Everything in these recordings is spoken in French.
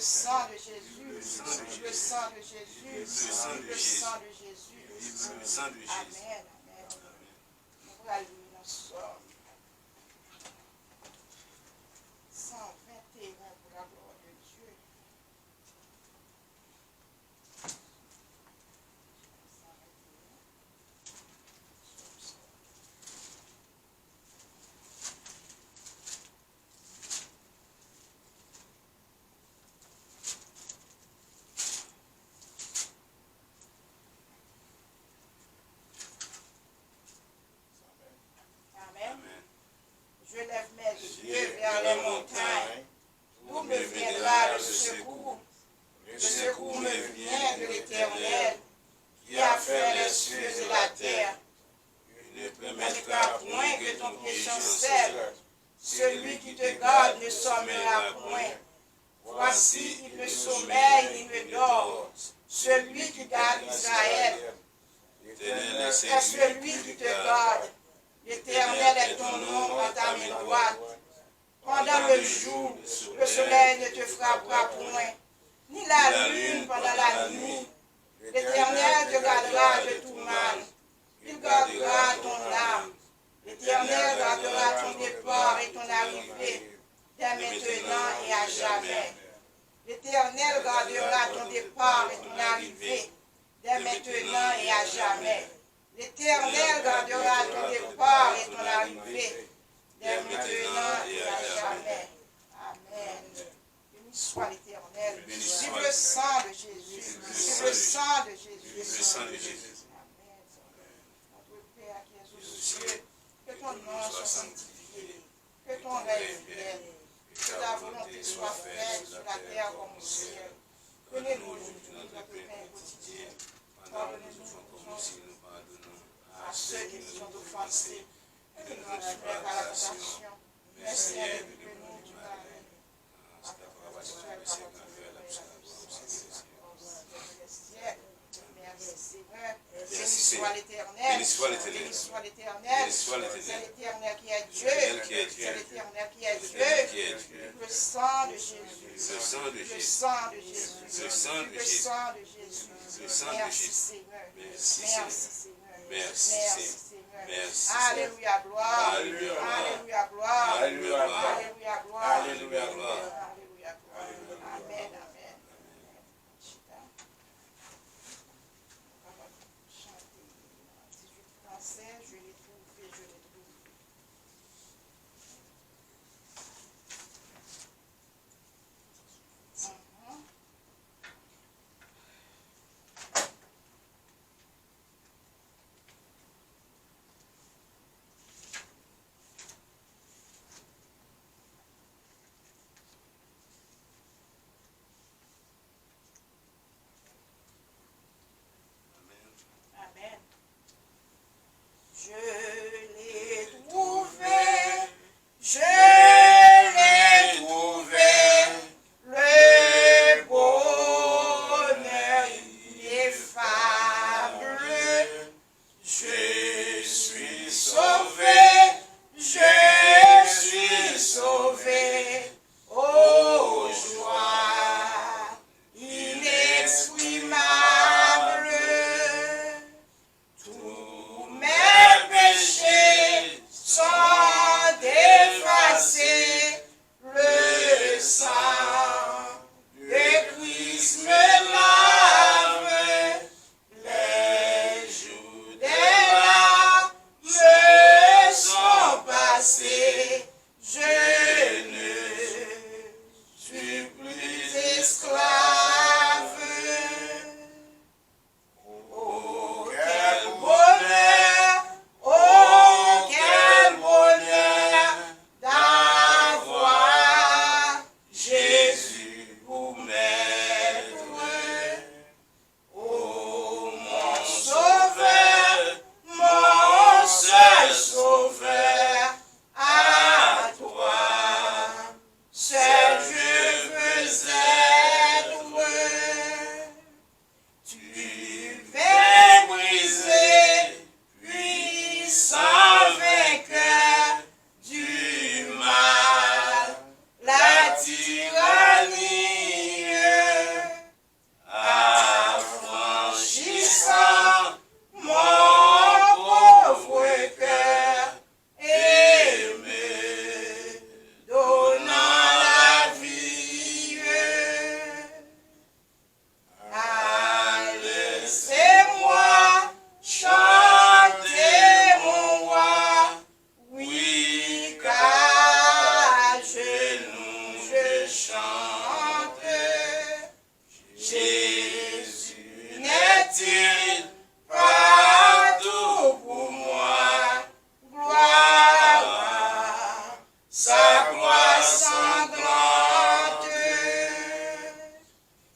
sang de Jésus, le sang de Jésus, le sang de Jésus, le sang de Jésus. Amen, amen. Nous allons lire dans Somme 121 pour la gloire de Dieu. Je lève mes yeux vers les montagnes, d'où me viendra le secours. Le secours me vient de l'Éternel, qui a fait les cieux et la terre. Il ne permettra point que ton pied chancelle. Celui qui te garde ne sommeillera point. Voici, il ne sommeille ni ne dort. Celui qui garde Israël. L'Éternel est celui qui te garde. L'Éternel est ton nom en ta main droite. Pendant le jour, le soleil ne te frappera point, ni la lune pendant la nuit. L'Éternel te gardera de tout mal. Il gardera ton âme. L'Éternel gardera ton départ et ton arrivée, dès maintenant et à jamais. L'Éternel gardera ton départ et ton arrivée, dès maintenant et à jamais. L'Éternel gardera ton départ et ton arrivée, dès maintenant et à jamais. Amen. Béni soit l'Éternel. Vive le sang de Jésus. Vive le sang de Jésus. Le sang de Jésus. Amen. Notre Père qui es aux cieux, que ton nom soit sanctifié, que ton règne vienne, que ta volonté soit faite sur la terre comme au ciel. Donnez-nous aujourd'hui notre pain quotidien. Pardonnez-nous comme aussi nous pardonnons à ceux qui nous ont offensés, et ne nous laisse pas à la tentation, mais Seigneur, délivre-nous du mal. Béni soit l'Éternel, béni soit l'Éternel, c'est l'Éternel qui est Dieu, c'est l'Éternel qui est Dieu, le sang de Jésus, le sang de Jésus, le sang de Jésus, merci Seigneur, merci Seigneur. Merci Seigneur. Merci. Alléluia, gloire. Alléluia, gloire. Alléluia, gloire. Alléluia, gloire. Alléluia, gloire. Alléluia, gloire. Amen, amen. On va chanter 18 français. Je l'ai trouvé, je l'ai trouvé.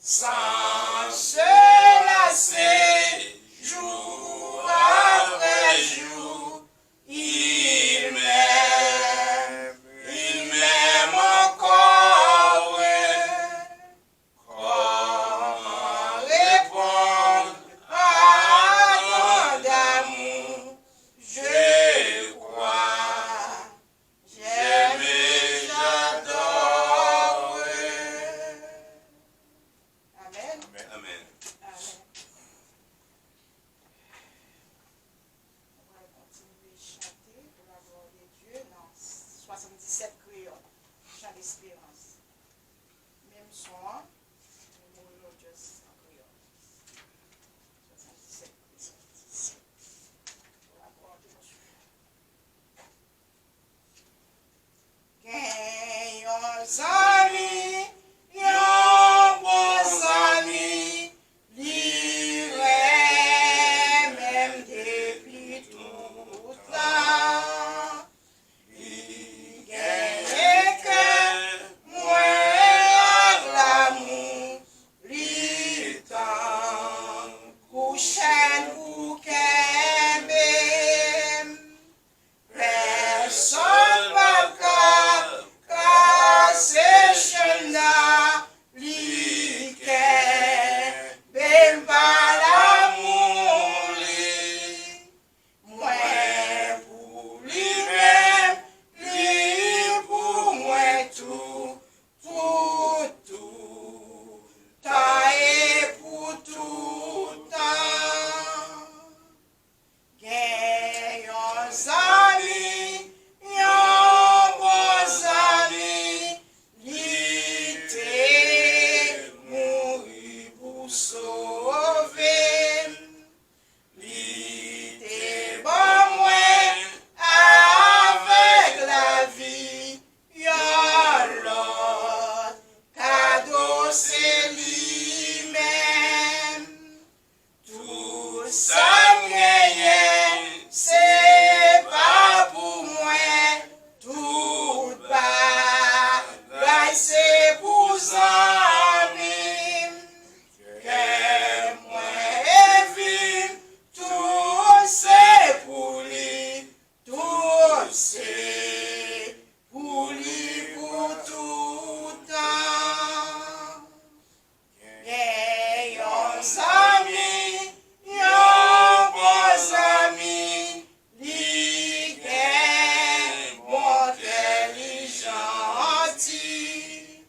sans se lasser, jour après jour, il m'aime encore. Comment répondre à tant d'amour? Je crois, j'aime et j'adore. Amen. Amen. Amen. On va continuer à chanter pour la gloire de Dieu dans 77 créoles, chant d'espérance. Même son, nous mourons juste en créole. 77 créoles. Pour la gloire de Dieu. Qu'ayons amis, yon bons amis, livrés même depuis tout temps. Il gagne que moi avec l'amour, l'temps couchen ou qu'aime. Personne pas casser chemin, li ben pas l'amour li. Moi pour lui-même, lui pour moi tout, temps et pour tout temps. Gagnons amis, yon bons amis, l'été mourir pour sauver. L'été bon moins avec la vie, yon l'autre cadeau c'est lui-même. Tout ça m'gagne, c'est pas pour moi. Tout bagaille, c'est pour amis. Que moi vivre, tout c'est pour lui. Tout c'est pour lui pour tout temps. Gagnons amis, yon bons amis, li gagne bon cœur, li gentil,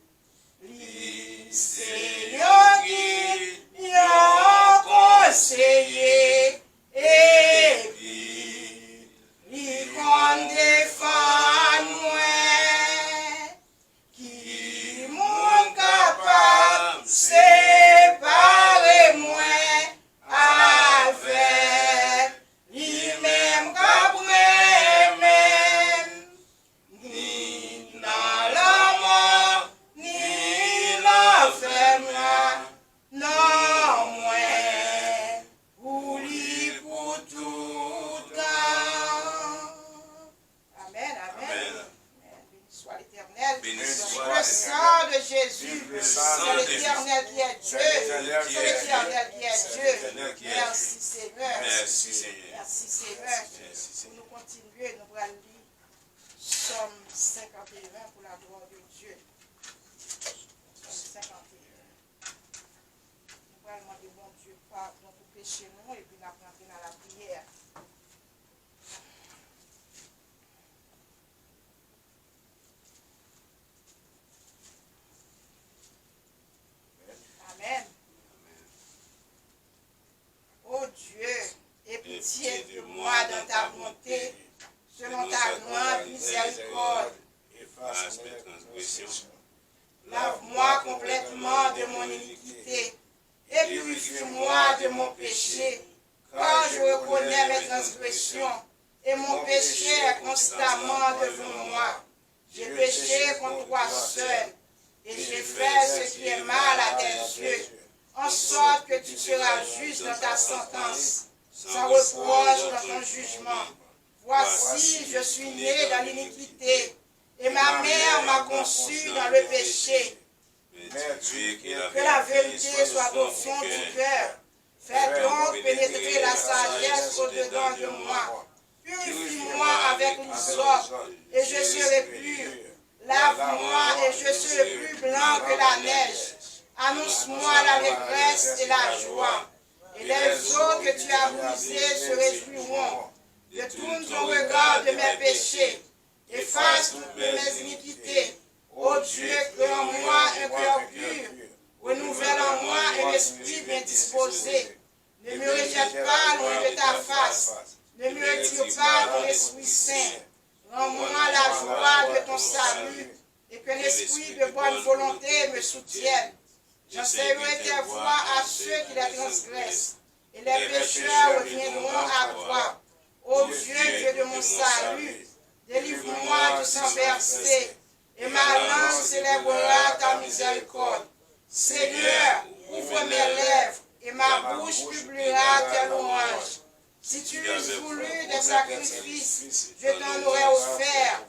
li c'est yon guide, yon conseiller, et puis li qu'on défend moi. Qui m'ont capable séparer moi avec lui-même qu'après même, ni dans la mort, ni l'enfer, non moins, pour lui pour tout temps. Amen, amen. Amen. Béni soit l'Éternel. Béni C'est soit le sang de Jésus. Le C'est sang de l'Éternel qui est Dieu. C'est C'est l'Éternel qui est l'Éternel qui Dieu. est C'est Dieu. l'Éternel qui est Merci Seigneur. Merci, Seigneur. Merci Seigneur. Merci, Pour Seigneur. nous continuer, nous allons lire Somme 51 pour la gloire de Dieu. Somme 51. Nous allons demander bon Dieu pardon pour pécher nous et puis nous allons entrer dans la prière. Amen. Ô Dieu, aie pitié de moi dans ta bonté, selon ta grande miséricorde. Efface mes transgressions. Lave-moi complètement de mon iniquité et purifie-moi de mon péché, car je reconnais mes transgressions et mon péché est constamment devant moi. J'ai péché contre toi seul et j'ai fait ce qui est mal à tes yeux, en sorte que tu seras juste dans ta sentence, sans reproche dans ton jugement. Voici, je suis né dans l'iniquité, et ma mère m'a conçu dans le péché. Mais tu veux que la vérité soit au fond du cœur. Fais donc pénétrer la sagesse au-dedans de moi. Purifie-moi avec l'hysope, et je serai pur. Lave-moi, et je serai plus blanc que la neige. Annonce-moi l'allégresse et la joie. Et les eaux que tu as brisées se réjouiront. Détourne ton regard de mes péchés. Efface toutes mes iniquités. Ô Dieu, crée en moi un cœur pur. Renouvelle en moi un esprit bien disposé. Ne me rejette pas loin de ta face. Ne me retire pas ton esprit saint. Rends-moi la joie de ton salut et qu'un esprit de bonne volonté me soutienne. J'enseignerai tes voies à ceux qui les transgressent et les pécheurs reviendront à toi. Ô Dieu, Dieu de mon salut, délivre-moi du sang versé et ma langue célébrera ta miséricorde. Seigneur, ouvre mes lèvres et ma bouche publiera tes louanges. Si tu eusses voulu des sacrifices, je t'en aurais offert,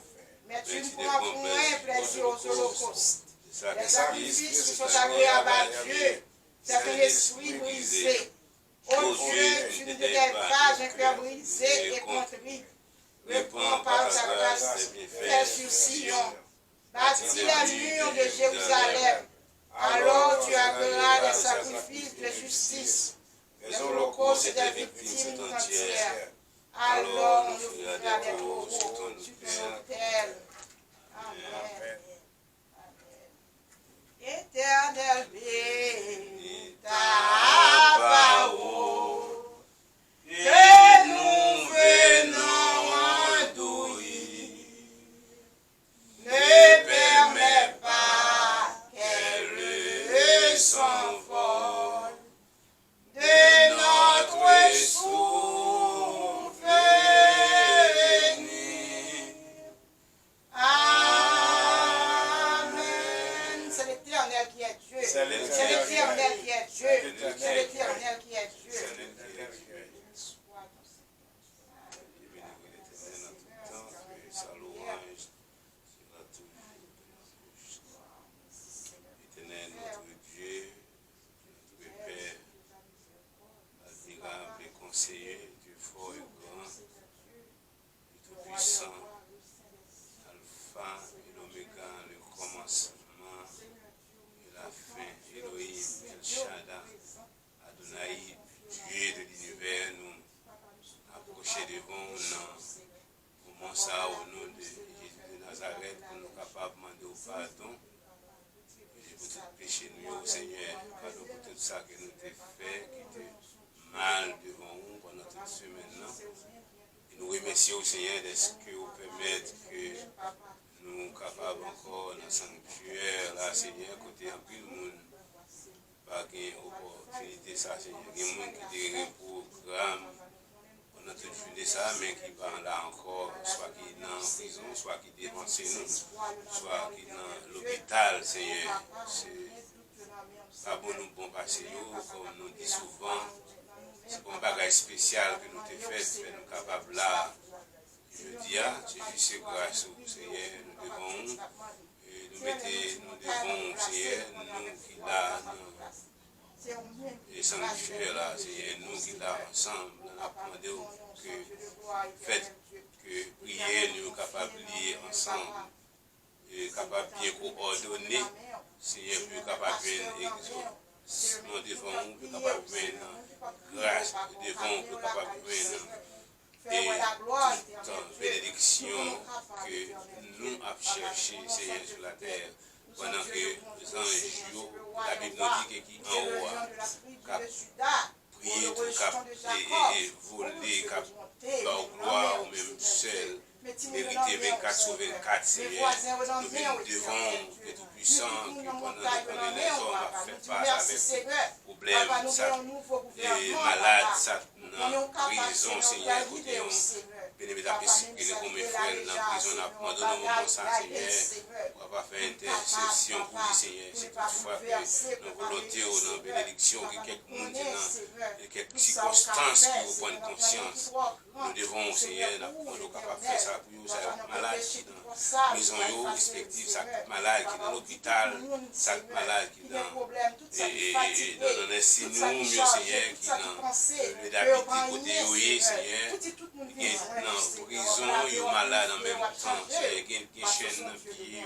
mais tu ne prends point plaisir aux holocaustes. Les sacrifices qui sont agréables à Dieu, c'est un esprit brisé. Ô Dieu, tu ne détestes pas un cœur brisé et contrit. Réponds par ta grâce, fais sur Sion. Bâtis les murs de Jérusalem. Alors tu agréeras des sacrifices de justice, des holocaustes et des victimes tout entières. Alors on offrira des taureaux sur ton autel. Amen. Éternel, bénis ta parole, que nous venons endourir. Ne permets pas qu'elle s'envole de notre souffle. Amen. C'est l'Éternel qui est Dieu. C'est l'Éternel qui est Dieu. C'est l'Éternel qui est Dieu. Éternel, notre Dieu, notre Père, admirable et conseiller, Dieu fort et grand, et tout-puissant, Alpha et l'Oméga, le commencement et la fin, Elohim, El Shaddai, Adonai, Dieu de l'univers, nous approcher devant nous, au ça au nom de Jésus de Nazareth, pour nous capables de demander au pardon. Pour tout péché, nous, Seigneur, pardon pour tout ça que nous t'avons fait, qui était mal devant nous pendant toute semaine. Et nous remercions au Seigneur de ce que vous permettez que nous capables encore dans le sanctuaire, là, Seigneur, côté un peu le monde, pas qu'il y ait opportunité, ça, Seigneur. Il y a des gens qui ont un programme pendant toute journée, ça, mais qui parlent là encore, soit qui est en prison, soit qui dépensent nous, soit qui est dans l'hôpital, Seigneur. C'est pas bon nous bon passer, comme nous dit souvent, c'est pas un bagage spécial que nous t'avons fait nous capables là. Je dis, c'est juste grâce au Seigneur, nous devons, nous devons, Seigneur, nous qui là, les sanctuaires là, Seigneur, nous qui là ensemble, nous avons demandé que faites que prier, nous capables de lier ensemble, capables de bien coordonner, Seigneur, plus capable de exaucer, nous devons, plus capable de grâce, nous devons, plus capable de et toute bénédiction que nous avons cherché, Seigneur, sur la terre, pendant que les anges, la Bible nous dit qu'il en haut, cap prier, cap et voler, cap leur gloire, ou même seul, mériter 24 sur 24, Seigneur. Nous devons, que tout-puissant, que pendant que les hommes a fait face avec problèmes, et malades, ça, prison, Seigneur, côté bénévole que nous comme frères dans la prison, nous avons dans le moment ça, Seigneur, on va faire intercession pour lui, Seigneur. C'est toutefois que nos volontés ou nos bénédictions, que quelques monde dans quelques circonstances qui vous prennent conscience, nous devons, Seigneur, nous sommes capables de faire ça pour vous, ça malade qui dans maison respective, chaque malade qui est dans l'hôpital, chaque malade qui est dans les signes, Seigneur, qui est dans le d'habiter côté oui, Seigneur, qui est dans prison, il est malade en même temps, Seigneur, qui est chaîne dans le pied,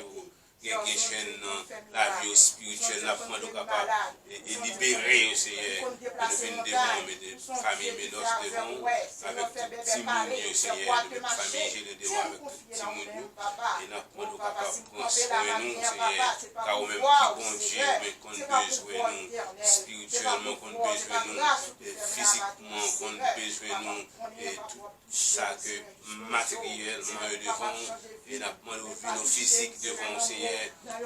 qui est chaîne dans la vie spirituelle, la foi capable et libérer, Seigneur, de venir devant mes familles, mes noces devant, avec tout petit monde, Seigneur, de notre famille, j'ai le devant avec tout petit monde, et nous sommes capables de prendre soin de nous, Seigneur, car au même qui bon Dieu, mais qu'on besoin de nous, spirituellement qu'on besoin de nous, physiquement qu'on besoin de nous, et tout ça que matériellement devant, et nos physiques devant, Seigneur,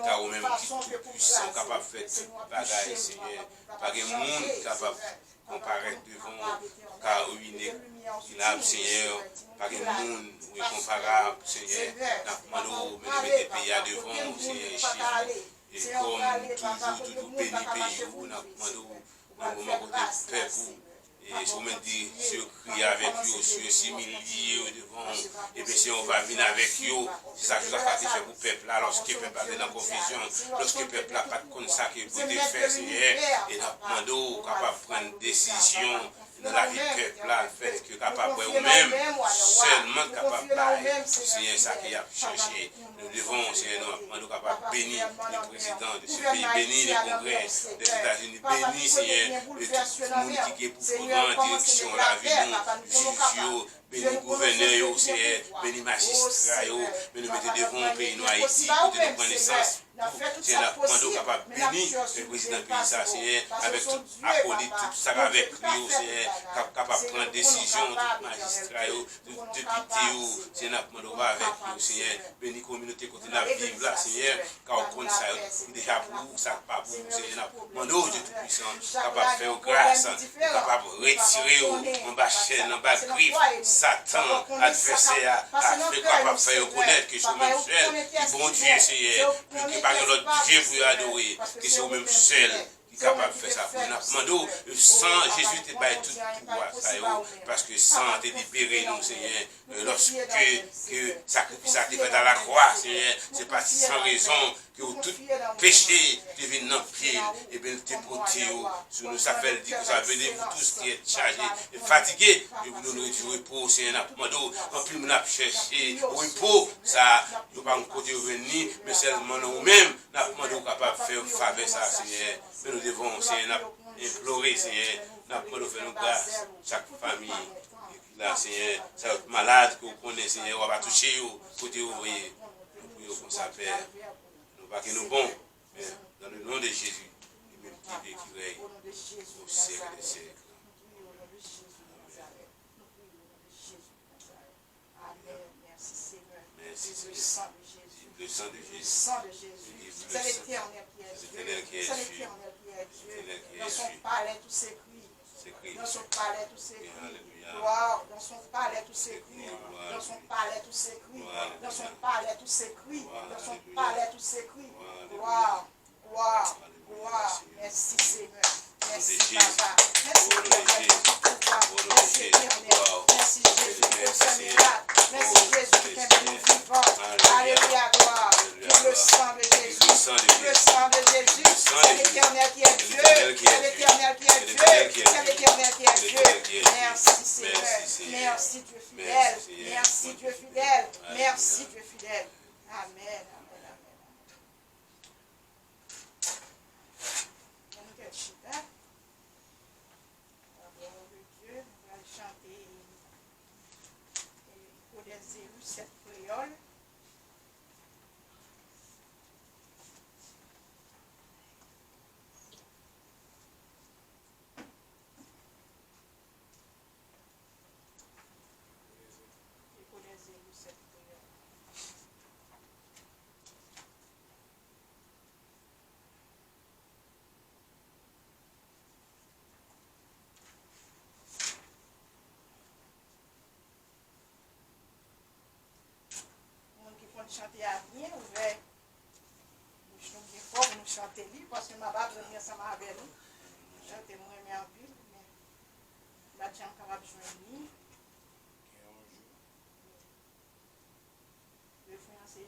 car au même qui tout puissant, capable de faire tout bagaille, Seigneur, pas de monde capable de comparaître devant, car il a, Seigneur, pas de monde comparable, Seigneur, nous demandons de mettre des pays à devant, Seigneur, et comme toujours béni pays, nous demandons dans le moment côté peuple, et si on me dit, si on crie avec eux, si on s'humilie devant, et bien si on va venir avec eux, c'est ça que je dois faire pour le peuple là, lorsque le peuple est dans la confusion, lorsque le peuple n'a pas de compte ça qu'il peut faire, Seigneur, et nous demandons capable de prendre une décision dans la vie du peuple là, fait que capable ou même seulement capable de Seigneur, ça qui a changé. Nous devons, Seigneur, nous demandons capable de bénir le président de ce pays, bénir le congrès des États-Unis, bénir, Seigneur, tout le monde qui est pour prendre en direction la vie, nous, béni gouverneur, Seigneur, béni magistrat, mais nous mettons devant le pays, nous Haïti, pour nous prendre naissance. Seigneur, nous capable de bénir le président du pays, Seigneur, avec tout acolyte, tout ça avec lui, Seigneur, capable de prendre décision, tout magistrat, tout député, Seigneur, nous avec lui, Seigneur, béni communauté côté la vivre là, Seigneur, car on compte ça, déjà pour ça, pas pour Seigneur, nous, Dieu Tout-Puissant, capable de faire grâce, capable de retirer en bas chaîne, en bas griffe, Satan, adversaire, capable de faire reconnaître que c'est vous-même seul, qui bon Dieu, Seigneur, que par l'autre Dieu pour adorer, que c'est vous-même seul qui est capable de faire ça. Nous demandons, sans Jésus te baille tout pouvoir, parce que sans te libérer, nous, Seigneur, lorsque que sacrifice a été fait dans la croix, Seigneur, c'est pas sans raison que tout péché devine dans le pied, et bien te porter, sur nous appelle, dit que vous avez venez vous tous qui êtes chargés et fatigués, et vous donnez du repos, Seigneur, nous demandons, en plus nous avons cherché repos, ça, nous pas côté venir, mais seulement nous-mêmes, nous demandons capable de faire faveur ça, Seigneur, mais nous devons, Seigneur, implorer, Seigneur, nous demandons faire nos grâces, chaque famille, là, Seigneur, chaque malade que vous connaissez, Seigneur, on va toucher, côté ouvrier, nous prions comme ça, Père. Pas que nous bons, mais dans le nom de Jésus, il même qui règne au siècle des siècles. Amen. Merci Seigneur. Merci Le sang de Jésus. Le sang de Jésus. Le sang de Jésus. C'est l'Éternel qui est Dieu. C'est l'Éternel qui est Dieu. Dans son palais, tous ses cris. Dans son palais, tous ses cris. Gloire. Dans son palais, tous ses cris. Dans son palais, tous ses cris. Dans son palais, tous ses cris. Dans son palais, tous ses cris. Gloire. Gloire. Gloire. Merci Seigneur. Merci Papa. Merci Papa. Merci Éternel. Merci Jésus pour ce miracle. Merci Jésus qui fait nous vivants. Alléluia, gloire. Le sang de Jésus. Le sang de Jésus. C'est l'Éternel qui est Dieu. C'est l'Éternel qui est Dieu. C'est l'Éternel qui est Dieu. Merci Seigneur. Merci Dieu fidèle. Merci Dieu fidèle. Merci Dieu fidèle. Amen. Cette créole. Chanter à rien, ouvert. Nous sommes fort, nous chanter libre, parce que ma barbe venir ensemble avec nous. Chanter moi en ville, mais la tiens capable de joindre. Le frère c'est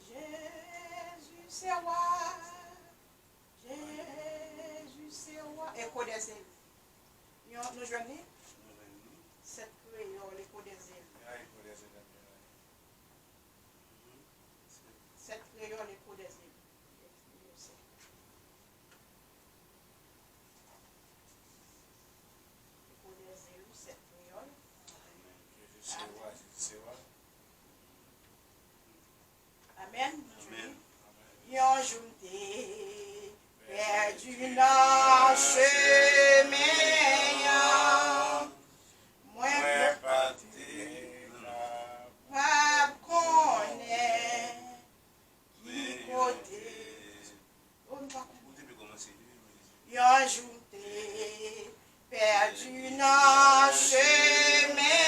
c'est roi. Jésus, c'est roi. Écho des îles. Nous joignons cette créole, l'écho des îles. Cette créole, l'écho des îles. L'écho des îles, cette créole. Amen. Yon joute perdu dans chemin. Moi pas connaît qui côté. Yon joute perdu dans chemin.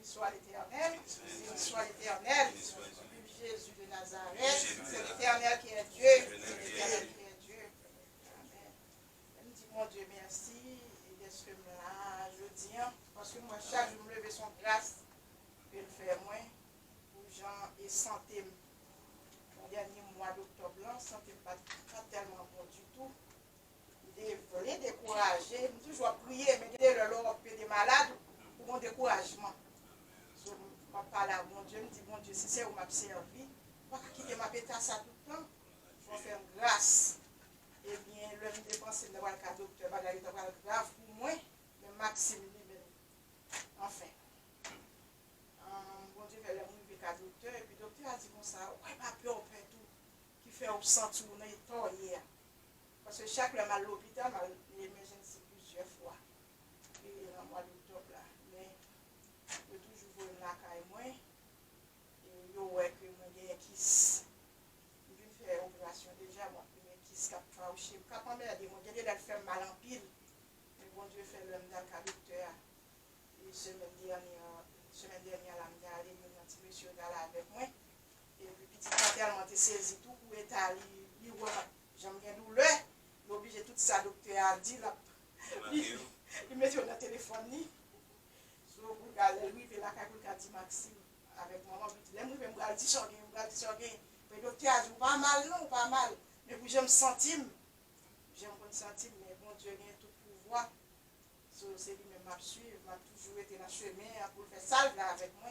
Soit l'Éternel, soit l'Éternel, Jésus de Nazareth, c'est l'Éternel qui est Dieu, c'est l'Éternel qui est Dieu. Amen. Je me dis, mon Dieu, merci d'être là, je dis, parce que moi, chaque jour, je me lève son grâce, je le fais moins, pour gens et santé. Mon dernier mois d'octobre, santé pas tellement bon du tout. Je voulais décourager, je toujours prier, mais dès le lors, des malades, pour mon découragement. Je parle à mon Dieu, je me dis, mon Dieu, si c'est où m'a servi, je ne vais pas quitter ma pétasse à tout le temps. pour faire grâce. Eh bien, le dépenser d'avoir le docteur, bagaille d'avoir grave pour moi, mais Maxime lui-même. Enfin. Bon Dieu, elle a arrivé qu'à docteur, et puis le docteur a dit comme ça, ouais, pas peur, on fait tout, qui fait au centre où on est tort hier. Parce que chaque fois, mal à l'hôpital, mal l'émergence plusieurs fois. Et dans le mois d'octobre là. Mais, je toujours voir la caille moi, et je vois que moi, j'ai un kiss. Je vais faire opération déjà, moi, un kiss qui a fauché. Quand on m'a dit, moi, j'ai déjà fait mal en pile. Mais bon Dieu, fait l'homme dans le docteur. Et semaine dernière, là, je allé, un petit monsieur là avec moi. Et puis, petit matériel, m'a saisi tout pour étaler, j'aime bien douleur. L'obligé tout ça, docteur a dit là. Il met sur le téléphone. So, pour regarder, lui, il a dit Maxime avec maman. Il me dit, le docteur a dit, pas mal, non, pas mal. Mais pour j'aime centime. J'aime un centime, mais bon Dieu, il a tout pouvoir. So, c'est lui-même m'a suivi, m'a toujours été dans le chemin pour faire ça là avec moi.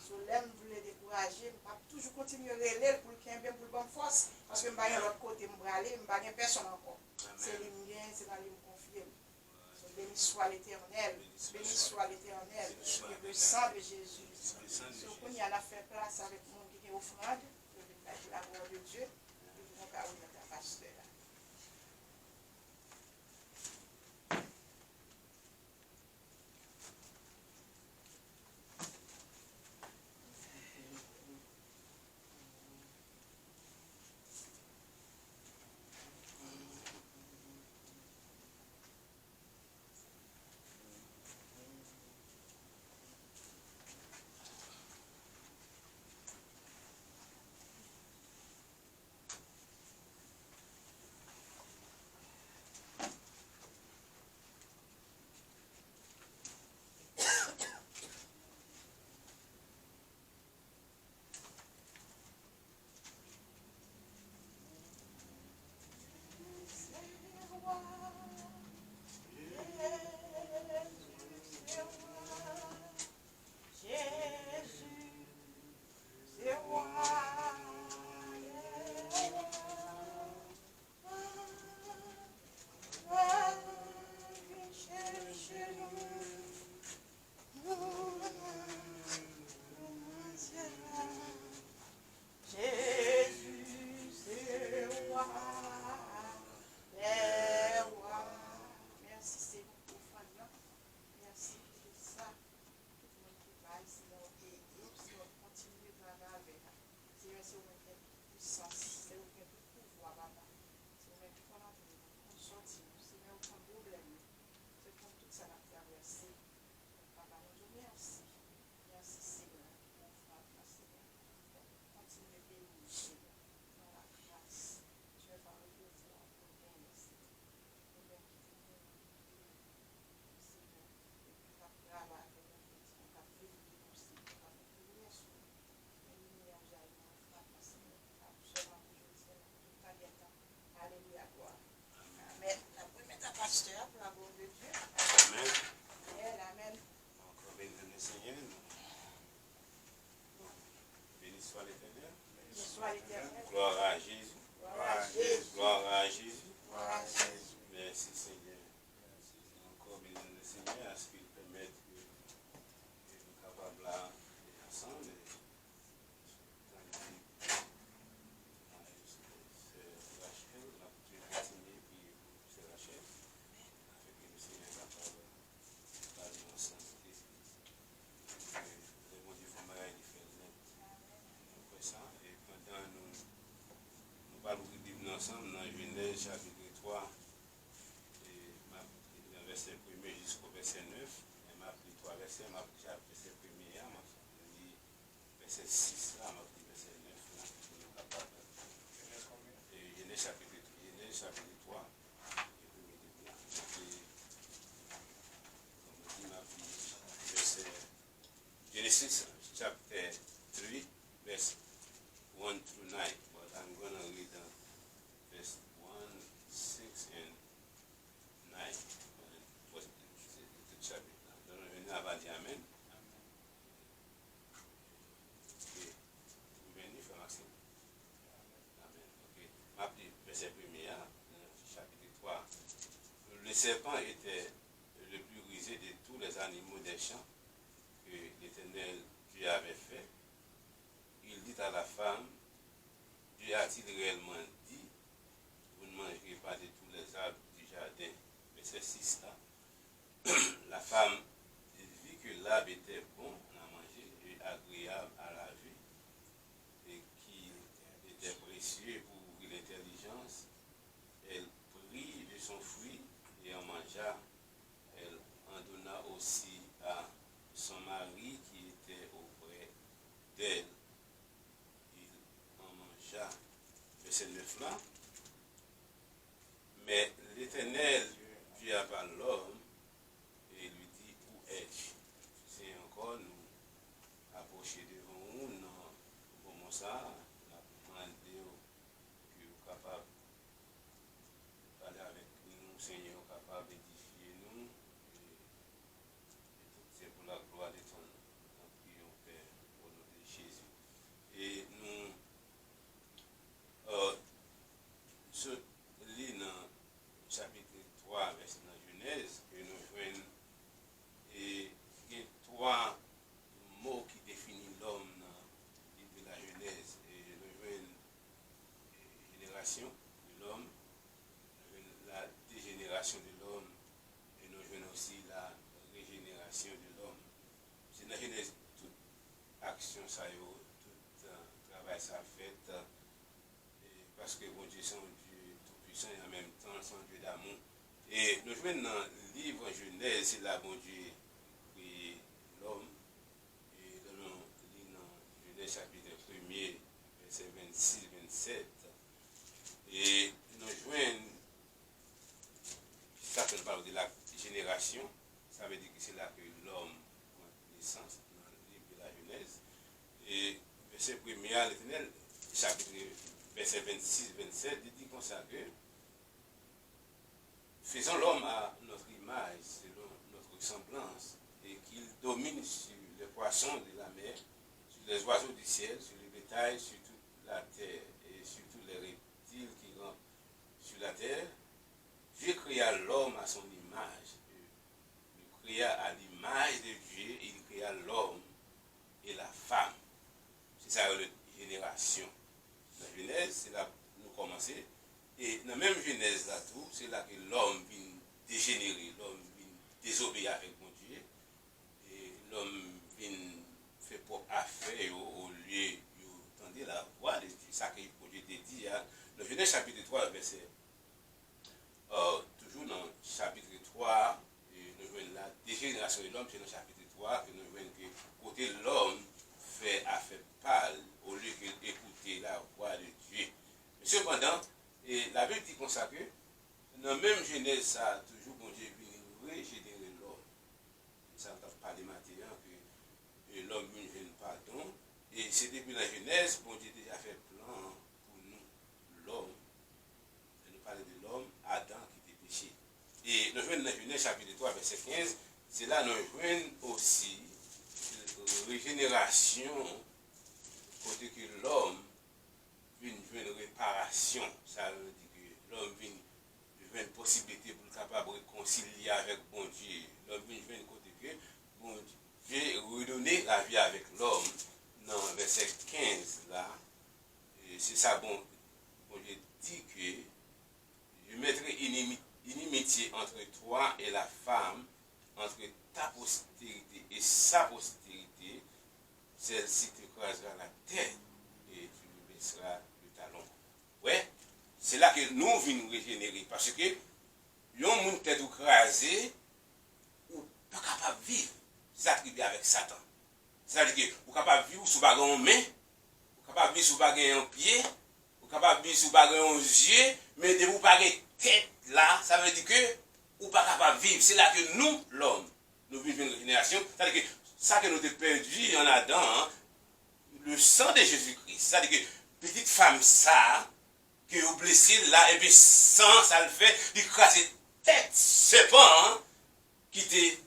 So, l'aime voulait décourager, m'a toujours continué à relire pour qu'il y ait bien pour le bonne force. Parce que je ne vais pas l'autre côté, je ne vais pas personne encore. C'est lui bien, c'est dans lui me confier. So, béni soit l'Éternel, béni soit l'Éternel, et le sang de Jésus. So, quand il y a fait place avec mon qui est offrande, je vais faire la gloire de Dieu, et je vais faire la pasteur. Gloire à Jésus. Gloire à Jésus. Gloire à Jésus. Gloire à Jésus. Merci Seigneur. Encore béni le Seigneur à ce qu'il permette que nous soyons capables d'être ensemble. C'est Rachel, on a pu continuer puis c'est Rachel. Avec que le Seigneur est capable de parler ensemble. Le bon Dieu fait mal différent. Donc ça, et pendant nous parlons de Bible ensemble dans Genèse chapitre 3, et dans verset 1er jusqu'au verset 9, et m'a pris 3 versets, m'a pris verset 1er, m'a pris verset 6, là, m'a pris verset 9, là, pour nous capables. Et Genèse chapitre 3, et 1er Bible là, et puis, comme dit, m'a pris verset, Genesis chapter 3, verse 1 through 9, but I'm going to read verse 1, 6, and 9. Was the chapter. I don't know if you know about the Amen. Okay. Vous venez faire Maxime? Amen. Okay. Ma des champs que l'Éternel Dieu avait fait, il dit à la femme, Dieu a-t-il réellement dit, vous ne mangerez pas de tous les arbres du jardin. Verset 6 là. La femme vit que l'arbre était bon à manger et agréable à la vue, et qu'il était précieux pour l'intelligence. Elle prit de son fruit et en mangea. Elle en donna aussi à son mari qui était auprès d'elle. Il en mangea. Verset 9 là. Mais l'Éternel Dieu appela l'homme et lui dit, où es-tu? C'est encore nous approcher devant nous, non, comme ça, nous demandons que vous capable de parler avec nous, Seigneur, capable d'édifier nous, et tout c'est pour la gloire de ton nom. Nous prions, Père, au nom de Jésus. Et nous, ce lit dans chapitre 3, verset dans Genèse, que nous jouons, et il y a trois mots qui définissent l'homme dans le livre de la Genèse. Et nous jouons génération de l'homme, la dégénération de l'homme, et nous jouons aussi la régénération de l'homme. C'est dans la Genèse toute action, ça y est, tout travail ça fait, parce que bon Dieu, c'est un Dieu tout-puissant et en même temps, c'est un Dieu d'amour. Et nous jouons dans le livre Genèse, c'est là, bon Dieu, créé l'homme. Et dans le Genèse chapitre 1er, verset 26-27, et nous jouons, ça fait parler de la génération, ça veut dire que c'est là que l'homme prend naissance, dans le livre de la Genèse. Et verset 1er, l'Éternel, chapitre verset 26-27, il dit comme ça que faisons l'homme à notre image, selon notre ressemblance, et qu'il domine sur les poissons de la mer, sur les oiseaux du ciel, sur les bétails, sur toute la terre, et sur tous les reptiles qui rampent sur la terre. Dieu créa l'homme à son image. Il créa à l'image de Dieu, il créa l'homme et la femme. C'est ça la génération. La Genèse, c'est là que nous commençons. Et dans la même Genèse là tout, c'est là que l'homme vient dégénérer, l'homme vient désobéir avec mon Dieu. Et l'homme vient faire pour affaire au lieu d'entendre la voix de Dieu. C'est ça que Dieu te dit. Dans Genèse chapitre 3, verset, toujours dans le chapitre 3, nous voyons la dégénération de l'homme, c'est dans le chapitre 3 que nous voyons que côté l'homme fait affaire pâle au lieu d'écouter la voix de Dieu. Mais cependant, et la Bible dit comme ça que dans la même Genèse, ça toujours bon Dieu vient régénérer l'homme. Ça ne pas de matière que l'homme vient de pardon. Et c'est depuis la Genèse, bon Dieu déjà fait plan pour nous, l'homme. Et nous parlons de l'homme, Adam qui était péché. Et nous venons dans la Genèse chapitre 3, verset 15, c'est là nous venons aussi régénération, côté que l'homme vient une réparation. Ça veut dire que l'homme vient une possibilité pour être capable de réconcilier avec bon Dieu. L'homme vient une côté que bon Dieu redonner la vie avec l'homme. Dans verset 15 là, c'est ça bon Dieu dit que je mettrai inimitié entre toi et la femme, entre ta postérité et sa postérité, celle-ci te croisera la tête et tu lui baisseras le talon. Ouais, c'est là que nous venons régénérer, parce que yon moun tête écrasée ou pas capable de vivre. C'est ça qui vient avec Satan. C'est-à-dire que vous capable de vivre sous bagan en main, vous capable de vivre sous bagan en pied, vous capable de vivre sous bagan en yeux, mais de vous parler tête là, ça veut dire que vous pas capable de vivre. C'est là que nous, l'homme, nous vivons une génération. C'est-à-dire que ça que nous avons perdu en Adam, hein, le sang de Jésus-Christ. C'est-à-dire que petite femme ça, que vous blessez là, et puis sang, ça le fait, d'écraser tête, c'est pas, hein, qui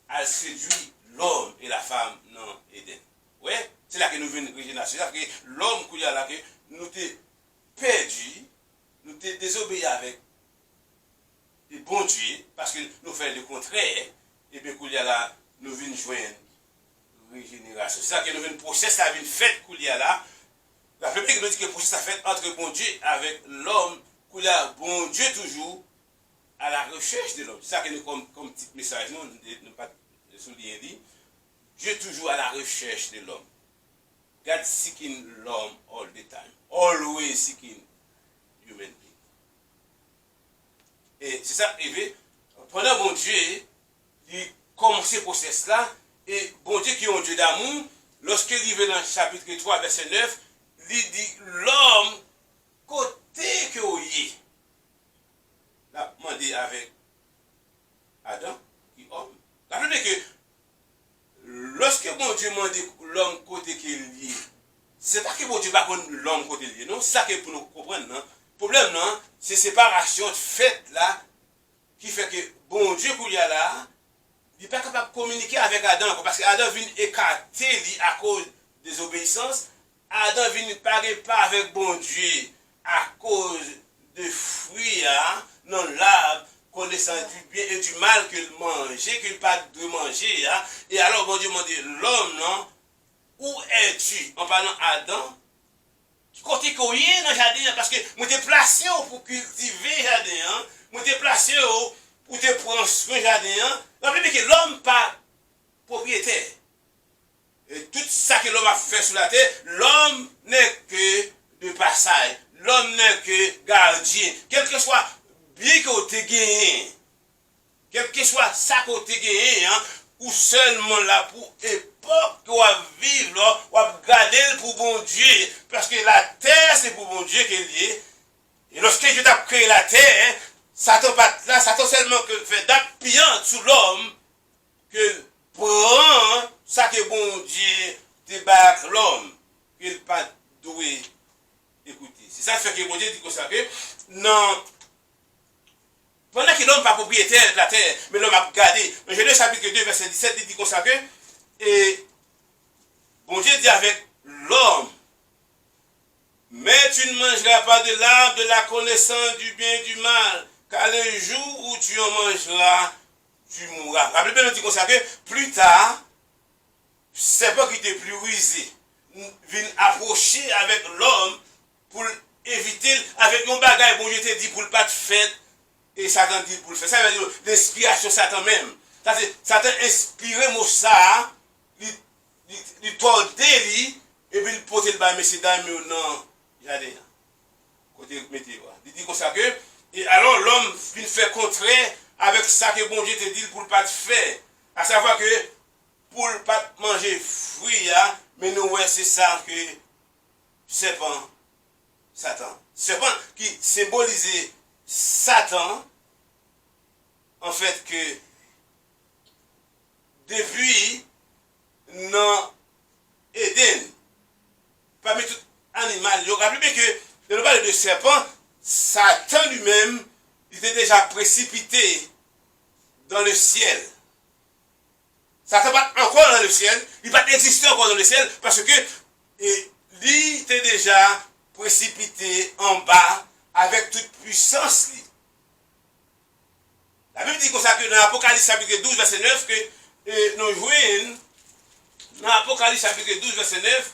a séduit l'homme et la femme dans Éden. Ouais, c'est là que nous venons une régénération. C'est-à-dire que l'homme, là, que nous t'es perdu, nous t'es désobéi avec le bon Dieu, parce que nous faisons le contraire, et bien qu'il y a là, nous venons joindre régénération. C'est ça que nous venons process la vie faite qu'il y a là. La première qui nous dit que le process a fait entre bon Dieu avec l'homme, qu'il y a bon Dieu toujours à la recherche de l'homme. C'est ça que nous comme petit message, nous ne pas souligner dit. Dieu toujours à la recherche de l'homme. God seeking l'homme all the time. Always seeking human being. Et c'est ça arrivé. Pendant bon Dieu, il commence ce process-là. Et bon Dieu qui est un Dieu d'amour, lorsqu'il arrive dans le chapitre 3, verset 9, il dit l'homme, côté que vous y l'a demandé avec Adam, qui est homme. Rappelez que lorsque bon Dieu demande l'homme côté qu'il y c'est pas que bon Dieu va prendre l'homme côté lié, non? C'est ça que pour nous comprendre, non? Le problème, non? C'est séparation de fait là, qui fait que bon Dieu, qu'il y a là, il n'est pas capable de communiquer avec Adam, parce qu'Adam vient écarter lui à cause des obéissances. Adam vient parler pas avec bon Dieu à cause de fruits, hein, non l'arbre, connaissant du bien et du mal qu'il mangeait, qu'il pas de manger. Hein. Et alors bon Dieu m'a dit, l'homme, non, où es-tu? En parlant Adam, côté qu'on y est dans le jardin, parce que moi t'ai placé pour cultiver le jardin, hein. Moi t'ai placé pour te prendre soin du jardin. Hein. Rappelez que l'homme pas propriétaire. Et tout ça que l'homme a fait sur la terre, l'homme n'est que de passage. L'homme n'est que gardien. Quel que soit bien que tu aies gagné, quel que soit ça que tu aies gagné, hein, ou seulement là pour époque que tu vivre là, ou garder pour bon Dieu. Parce que la terre, c'est pour bon Dieu qu'elle y est. Et lorsque Dieu t'a créé la terre, Satan pas là, Satan seulement que fait d'appuyant sur l'homme que prend ça que bon Dieu débarque l'homme, qu'il pas doué écouter. C'est ça qui fait que bon Dieu dit comme ça que non. Pendant que l'homme n'est pas propriétaire de la terre, mais l'homme a gardé. Dans Genèse chapitre 2, verset 17, il dit comme ça que et bon Dieu dit avec l'homme, mais tu ne mangeras pas de l'arbre de la connaissance du bien et du mal, car le jour où tu en mangeras, tu mourras. Rappelez-vous, on dit comme ça que plus tard, c'est pas qui était plus rusé, vient approcher avec l'homme pour éviter, avec mon bagage, bon Dieu te dit pour ne pas te faire, et Satan dit pour le faire. Ça veut dire l'inspiration Satan même. Satan inspiré moi ça, il tordait lui, et puis il portait le bas, mais c'est dans le non, jardin. Côté météo. Il dit comme ça que, et alors l'homme vient faire contraire avec ça que bon Dieu te dit pour ne pas te faire. À savoir que, pour ne pas manger fruits, mais nous, ouais, c'est ça que serpent, Satan. Serpent qui symbolisait Satan, en fait, que depuis dans Éden, parmi tout animal, il rappelez bien que, dans le parle de serpent, Satan lui-même, il était déjà précipité dans le ciel. Satan pas encore dans le ciel, il va exister encore dans le ciel, parce que lui était déjà précipité en bas avec toute puissance. La Bible dit comme ça que dans l'Apocalypse chapitre 12, verset 9, que nous jouons dans l'Apocalypse chapitre 12, verset 9,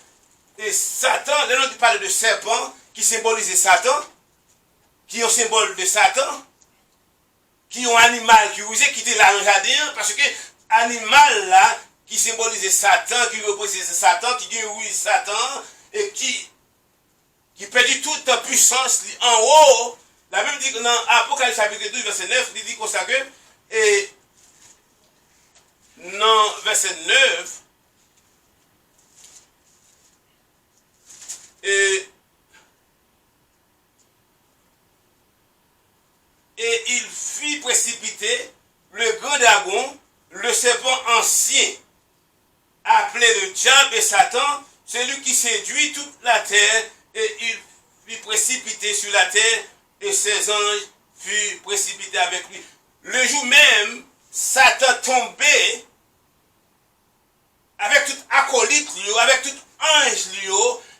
et Satan, là on parle de serpent qui symbolise Satan, qui est un symbole de Satan, qui est un animal qui vous est quitté là dans le jardin, parce que animal là, qui symbolise Satan, qui représente Satan, qui dit Satan, et qui perd toute puissance en haut. La Bible dit que dans Apocalypse chapitre 12, verset 9, il dit comme ça que, et dans verset 9, et il fit précipiter le grand dragon, le serpent ancien, appelé le diable et Satan, celui qui séduit toute la terre, et il fut précipité sur la terre, et ses anges furent précipités avec lui. Le jour même, Satan tombait avec tout acolyte, avec tout ange,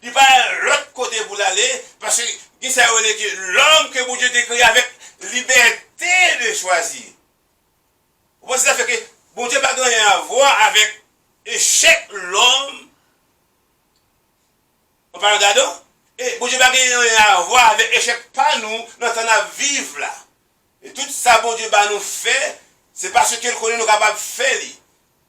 il va à l'autre côté pour l'aller, parce que ça veut dire que l'homme que Dieu a créé avec liberté de choisir. Vous pensez ça fait que bon Dieu pas gagné rien à voir avec échec l'homme. On parle d'Adam. Et bon Dieu n'a rien à voir avec échec pas nous, dans notre vivre là. Et tout ça, bon Dieu, nous fait, c'est parce qu'il connaît nous capables de faire.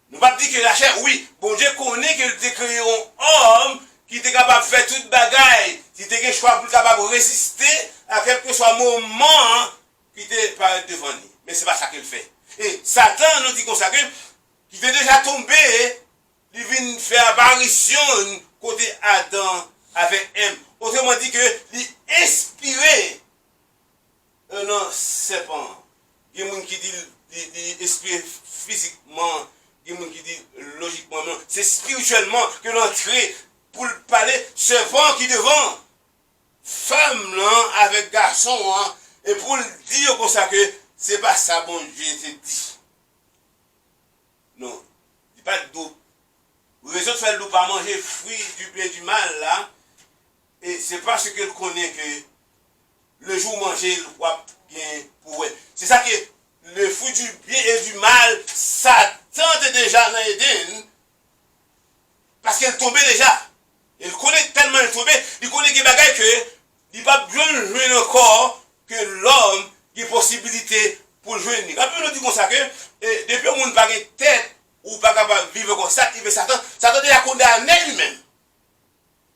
Nous ne pas dire que la chair, oui, bon Dieu connaît qu'il était créé un homme qui était capable de faire toute bagaille, qui était choix pour capable de résister à quel que soit moment qui était par devant lui. Mais ce n'est pas ça qu'il fait. Et Satan nous dit comme ça que, qui était déjà tombé, il vient faire apparition côté Adam avec M. Autrement dit que, il inspiré un serpent. Il y a des gens qui disent qu'il inspire physiquement, il y a des gens qui disent logiquement, non. C'est spirituellement que l'entrée pour parler serpent qui devant femme là, avec garçon, hein, et pour le dire comme ça que c'est pas ça, bon Dieu, c'est dit. Non, il pas de doute. Vous raison de faire le pas manger fruit du bien et du mal là, et c'est parce qu'elle connaît que le jour manger, il va bien pour elle. C'est ça que le fruit du bien et du mal, Satan est déjà dans Eden, parce qu'elle tombait déjà. Il connaît tellement il tombé, il connaît des bagailles que il va bien jouer encore que l'homme qui a possibilité pour jouer. Rappelez-nous dit comme ça que depuis que on n'a pas de tête ou pas capable de vivre comme ça, il veut Satan déjà condamné lui-même.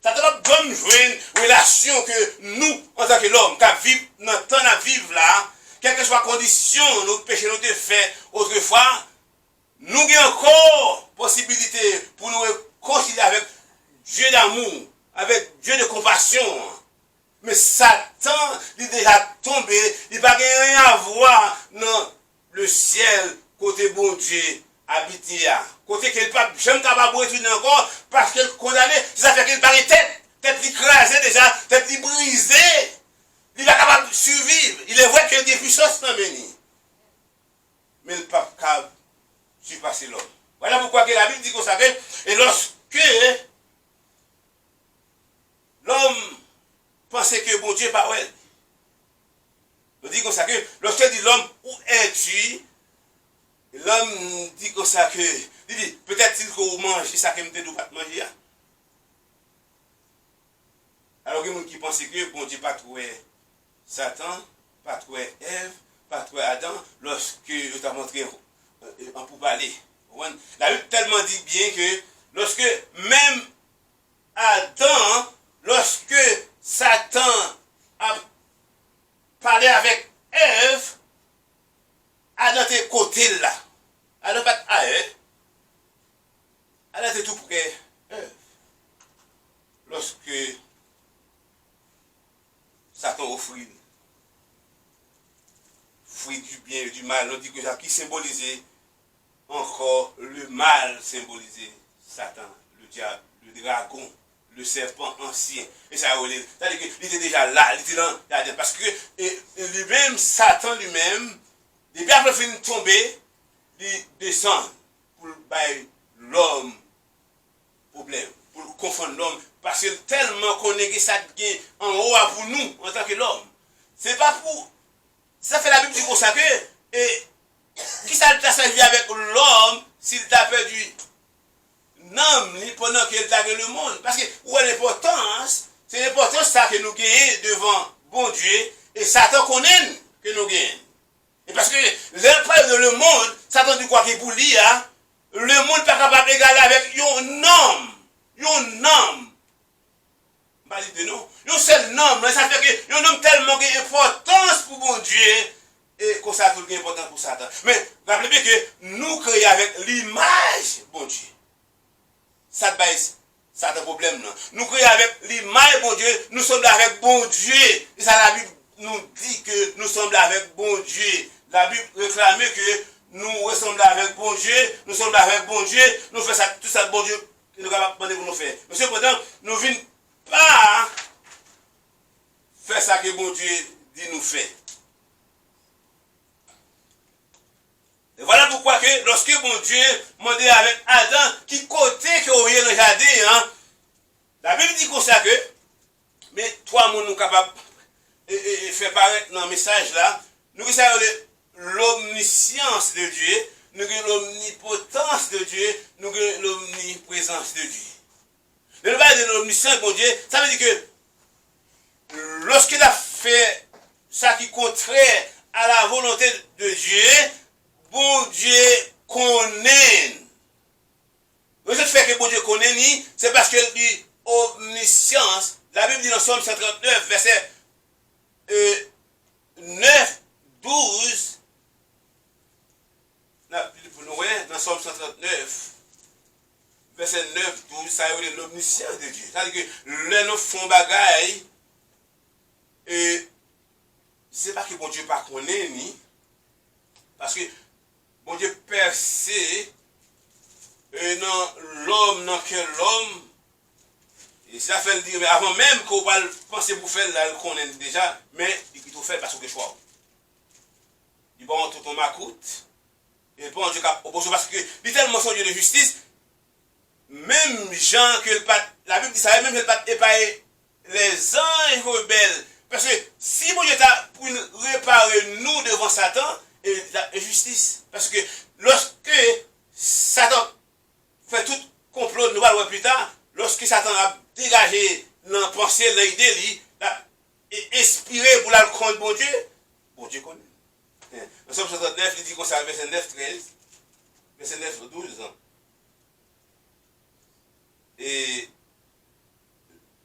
Satan a besoin jouer une relation que nous, en tant que l'homme, qui vivons dans le temps à vivre là, quelle que soit la condition, nos péchés nous ont fait autrefois, nous avons encore possibilité pour nous réconcilier avec Dieu d'amour, avec Dieu de compassion. Mais Satan, il est déjà tombé, il n'a rien à voir dans le ciel, côté bon Dieu, habité. Côté qu'il n'est pas jamais capable de retourner encore, parce qu'il est condamné, ça fait qu'il paraît tête écrasée déjà, tête brisée. Il n'est pas capable de survivre. Il est vrai qu'il y a des puissances dans le menu. Mais il n'est pas capable de surpasser l'homme. Voilà pourquoi que la Bible dit comme ça, et lorsque l'homme pensait que bon Dieu n'est pas ouais. On dit comme ça que lorsqu'il dit l'homme, où es-tu? L'homme dit comme ça que, il dit, peut-être qu'il faut manger ça que je ne pas manger. Alors il y a des gens qui pensent que bon Dieu pas trouvé Satan, pas trouvé Ève, pas trouvé Adam, lorsque je t'ai montré en pour parler. La Bible tellement dit bien que lorsque même Adam, lorsque Satan a parlé avec Ève, Adam était côté là. Adam pas à Ève. Adam était tout près Ève. Lorsque Satan offrit fruit du bien et du mal, on dit que ça qui symbolisait encore le mal, symbolisait Satan, le diable, le dragon, le serpent ancien. Et ça, c'est-à-dire qu'il était déjà là, il était là, parce que lui-même, Satan lui-même, depuis après fin de tomber, il descend pour l'homme problème, pour confondre l'homme, parce que tellement qu'on est ça en haut pour nous, en tant que l'homme. C'est pas pour. Ça fait la Bible dit pour ça que, et qui ça t'a servi avec l'homme s'il t'a perdu l'homme pendant qu'il t'a le monde? Parce que, où est l'importance? C'est l'importance ça que nous gagnons devant bon Dieu, et Satan connaît que nous gagnons. Et parce que l'épreuve de le monde, Satan dit quoi qu'il pour lui, hein? Le monde n'est pas capable d'égaler avec un homme. Un homme. Pas dit de non. Un seul homme. Ça fait que un homme tellement d'importance pour mon Dieu. Et qu'on ça tout important pour Satan. Mais rappelez bien que nous créons avec l'image bon Dieu. Ça c'est un problème. Non? Nous créons avec l'image bon Dieu. Nous sommes là avec bon Dieu. Et ça la Bible nous dit que nous sommes là avec bon Dieu. La Bible réclame que nous ressemblons avec bon Dieu, nous sommes là avec bon Dieu, nous faisons tout ça bon Dieu qui nous a demandé pour nous faire. Mais cependant, nous ne venons pas faire ça que bon Dieu dit nous faire. Et voilà pourquoi que lorsque bon Dieu demandait avec Adam, qui côté que vous voyez dans le jardin, hein, la Bible dit comme ça que, mais toi, nous sommes capables de faire paraître dans le message là, nous savons l'omniscience de Dieu, nous avons l'omnipotence de Dieu, nous avons l'omniprésence de Dieu. Le bail de l'omniscience, bon Dieu, ça veut dire que lorsqu'il a fait ça qui est contraire à la volonté de Dieu, bon Dieu connaît. Le fait que bon Dieu connaît, c'est parce que dit omniscience. La Bible dit dans Somme 139, verset 9, 12. Dans Somme 139, verset 9, 12, ça y est l'omniscience de Dieu. C'est-à-dire que les nous font bagaille, c'est pas que bon Dieu pas connaît, ni, parce que bon Dieu percé dans l'homme, dans quel l'homme, et ça fait le dire, mais avant même qu'on va penser pour faire, là, le connaît déjà, mais il faut faire parce que choix. Il va en tout ton macoute, et bon Dieu parce que il est tellement son Dieu de justice, même gens que la Bible dit ça, même le pas épargner les anges rebelles. Parce que si bon Dieu t'a pour réparer nous devant Satan, et la justice. Parce que lorsque Satan fait tout complot, nous allons voir plus tard, lorsque Satan a dégagé la pensée, l'idée, et inspiré pour la contre bon Dieu connaît. Dans Somme 69, il dit qu'on s'arrête verset 9, 13, verset 9, 12 ans. Et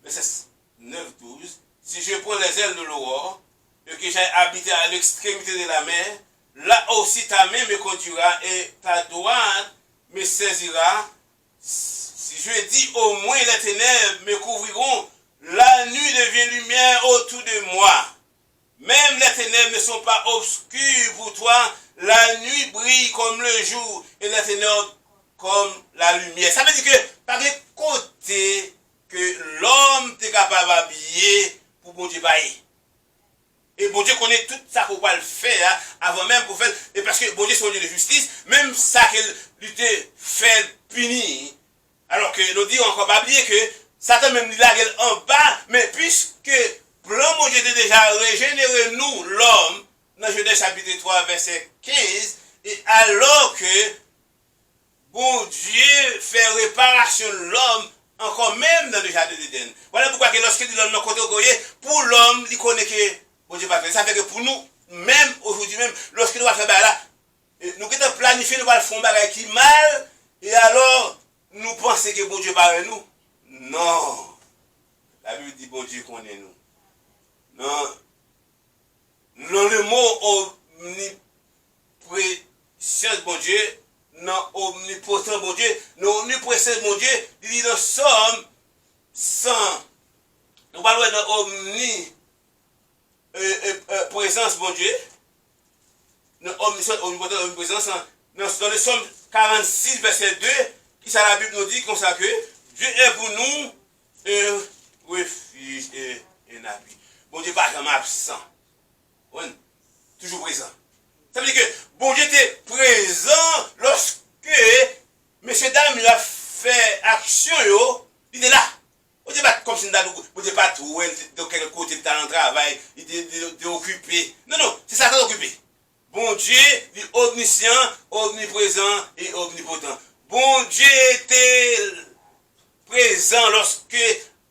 verset 9, 12, si je prends les ailes de l'aurore, et que j'aille habiter à l'extrémité de la mer, là aussi ta main me conduira et ta droite me saisira. Si je dis au moins les ténèbres me couvriront, la nuit devient lumière autour de moi. Même les ténèbres ne sont pas obscures pour toi, la nuit brille comme le jour et les ténèbres comme la lumière. Ça veut dire que par les côtés que l'homme est capable d'habiller pour bon Dieu bailler. Et bon Dieu connaît tout ça qu'on va le faire avant même pour faire. Et parce que bon Dieu c'est un Dieu de justice, même ça qu'il était fait punir. Alors que nous disons encore pas oublier que Satan même dit là en bas, mais puisque plan bon Dieu était déjà régénéré nous, l'homme, dans Genèse chapitre 3, verset 15, et alors que bon Dieu fait réparation de l'homme, encore même dans le jardin d'Éden. Voilà pourquoi que lorsque l'homme n'a côté pour l'homme, il connaît que bon Dieu pas fait. Ça fait que pour nous, même aujourd'hui même, lorsque nous allons faire là, nous avons planifié, nous allons faire un bagage qui mal, et alors nous pensons que bon Dieu parle nous. Non. La Bible dit bon Dieu connaît nous. Non. Non, le mot omniprésence bon Dieu, non omnipotent bon Dieu, non omniprésence bon Dieu, il dit dans Somme 100. Nous parlons de omniprésence bon Dieu. Non, omniprésence dans le Somme 46, verset 2, qui ça la Bible nous dit comme ça que Dieu est pour nous un refuge et un appui. Bon Dieu pas jamais absent. Oui, toujours présent. Ça veut dire que bon Dieu était présent lorsque messieurs dames il a fait action, il était là. On ne dit pas comme si on ne pas tout, de quel côté il était en travail, il était occupé. Non, non, c'est ça qui est occupé. Bon Dieu est omniscient, omniprésent et omnipotent. Bon Dieu était présent lorsque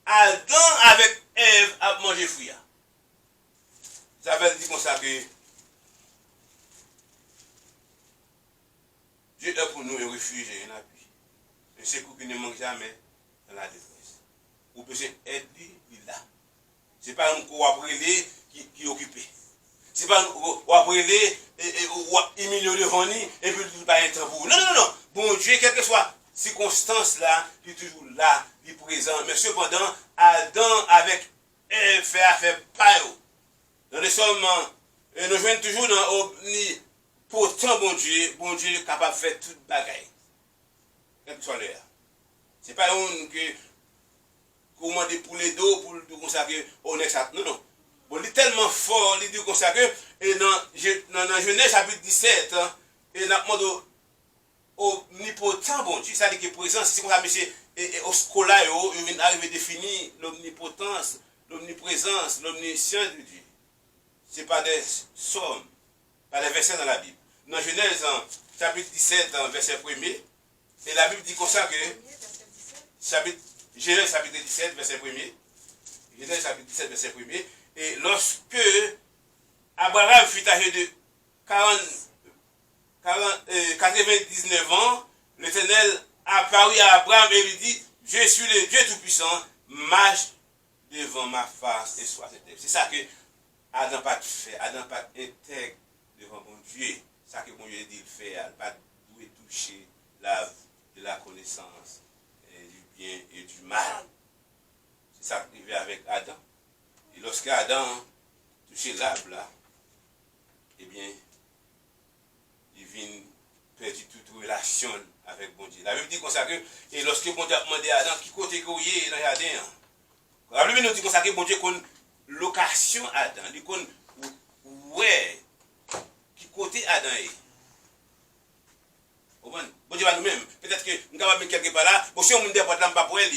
Adam avec Ève a mangé fruit. Ça veut dire comme ça que Dieu est pour nous un refuge et un appui. Un secours qui ne manque jamais dans la détresse. Ou peut être il là. Ce n'est pas un coup après qui est occupé. Ce n'est pas un coup après il milieu devant nous et puis il pas un temps pour vous. Non, non, non. Bon Dieu, quelle que soit circonstance là, il est toujours là, il est présent. Mais cependant, Adam avec Ève fait affaire pas. Dans les sommes, nous jouons toujours dans omnipotent bon Dieu est capable de faire toute bagaille. Quelle que soit l'heure. Ce n'est pas un que comment dire pour les dos, pour le consacrer au next. Non, non. Bon, il est tellement fort, il dit comme ça que, et dans Genèse chapitre 17, et dans le monde omnipotent, bon Dieu, ça dit que présent, c'est comme ça, monsieur, et au scolaire, il arrive à définir l'omnipotence, l'omniprésence, l'omniscience de Dieu. Ce n'est pas des sommes, pas des versets dans la Bible. Dans Genèse chapitre 17, verset 1er, Et la Bible dit comme ça que, Genèse chapitre 17, verset 1er, Genèse chapitre 17, verset 1er, et lorsque Abraham fut âgé de 99 ans, l'Éternel apparut à Abraham et lui dit, je suis le Dieu Tout-Puissant, marche devant ma face et sois intègre. C'est ça que Adam pas fait, Adam pas intègre devant mon Dieu. C'est ça que mon Dieu dit, il fait, il pas doit toucher l'arbre de la connaissance du bien et du mal. C'est ça qui arrive avec Adam. Et lorsque Adam touchait l'arbre là, eh bien, il vient perdre toute relation avec bon Dieu. La Bible dit comme ça que, et lorsque bon Dieu a demandé à Adam, qui côté que vous êtes dans le jardin, la Bible nous dit comme ça que bon Dieu connaît location Adam, il connaît ouais, qui côté Adam est. Bon Dieu va nous-mêmes, peut-être que nous avons mis quelque part là, bon si on ne dit pas pour elle,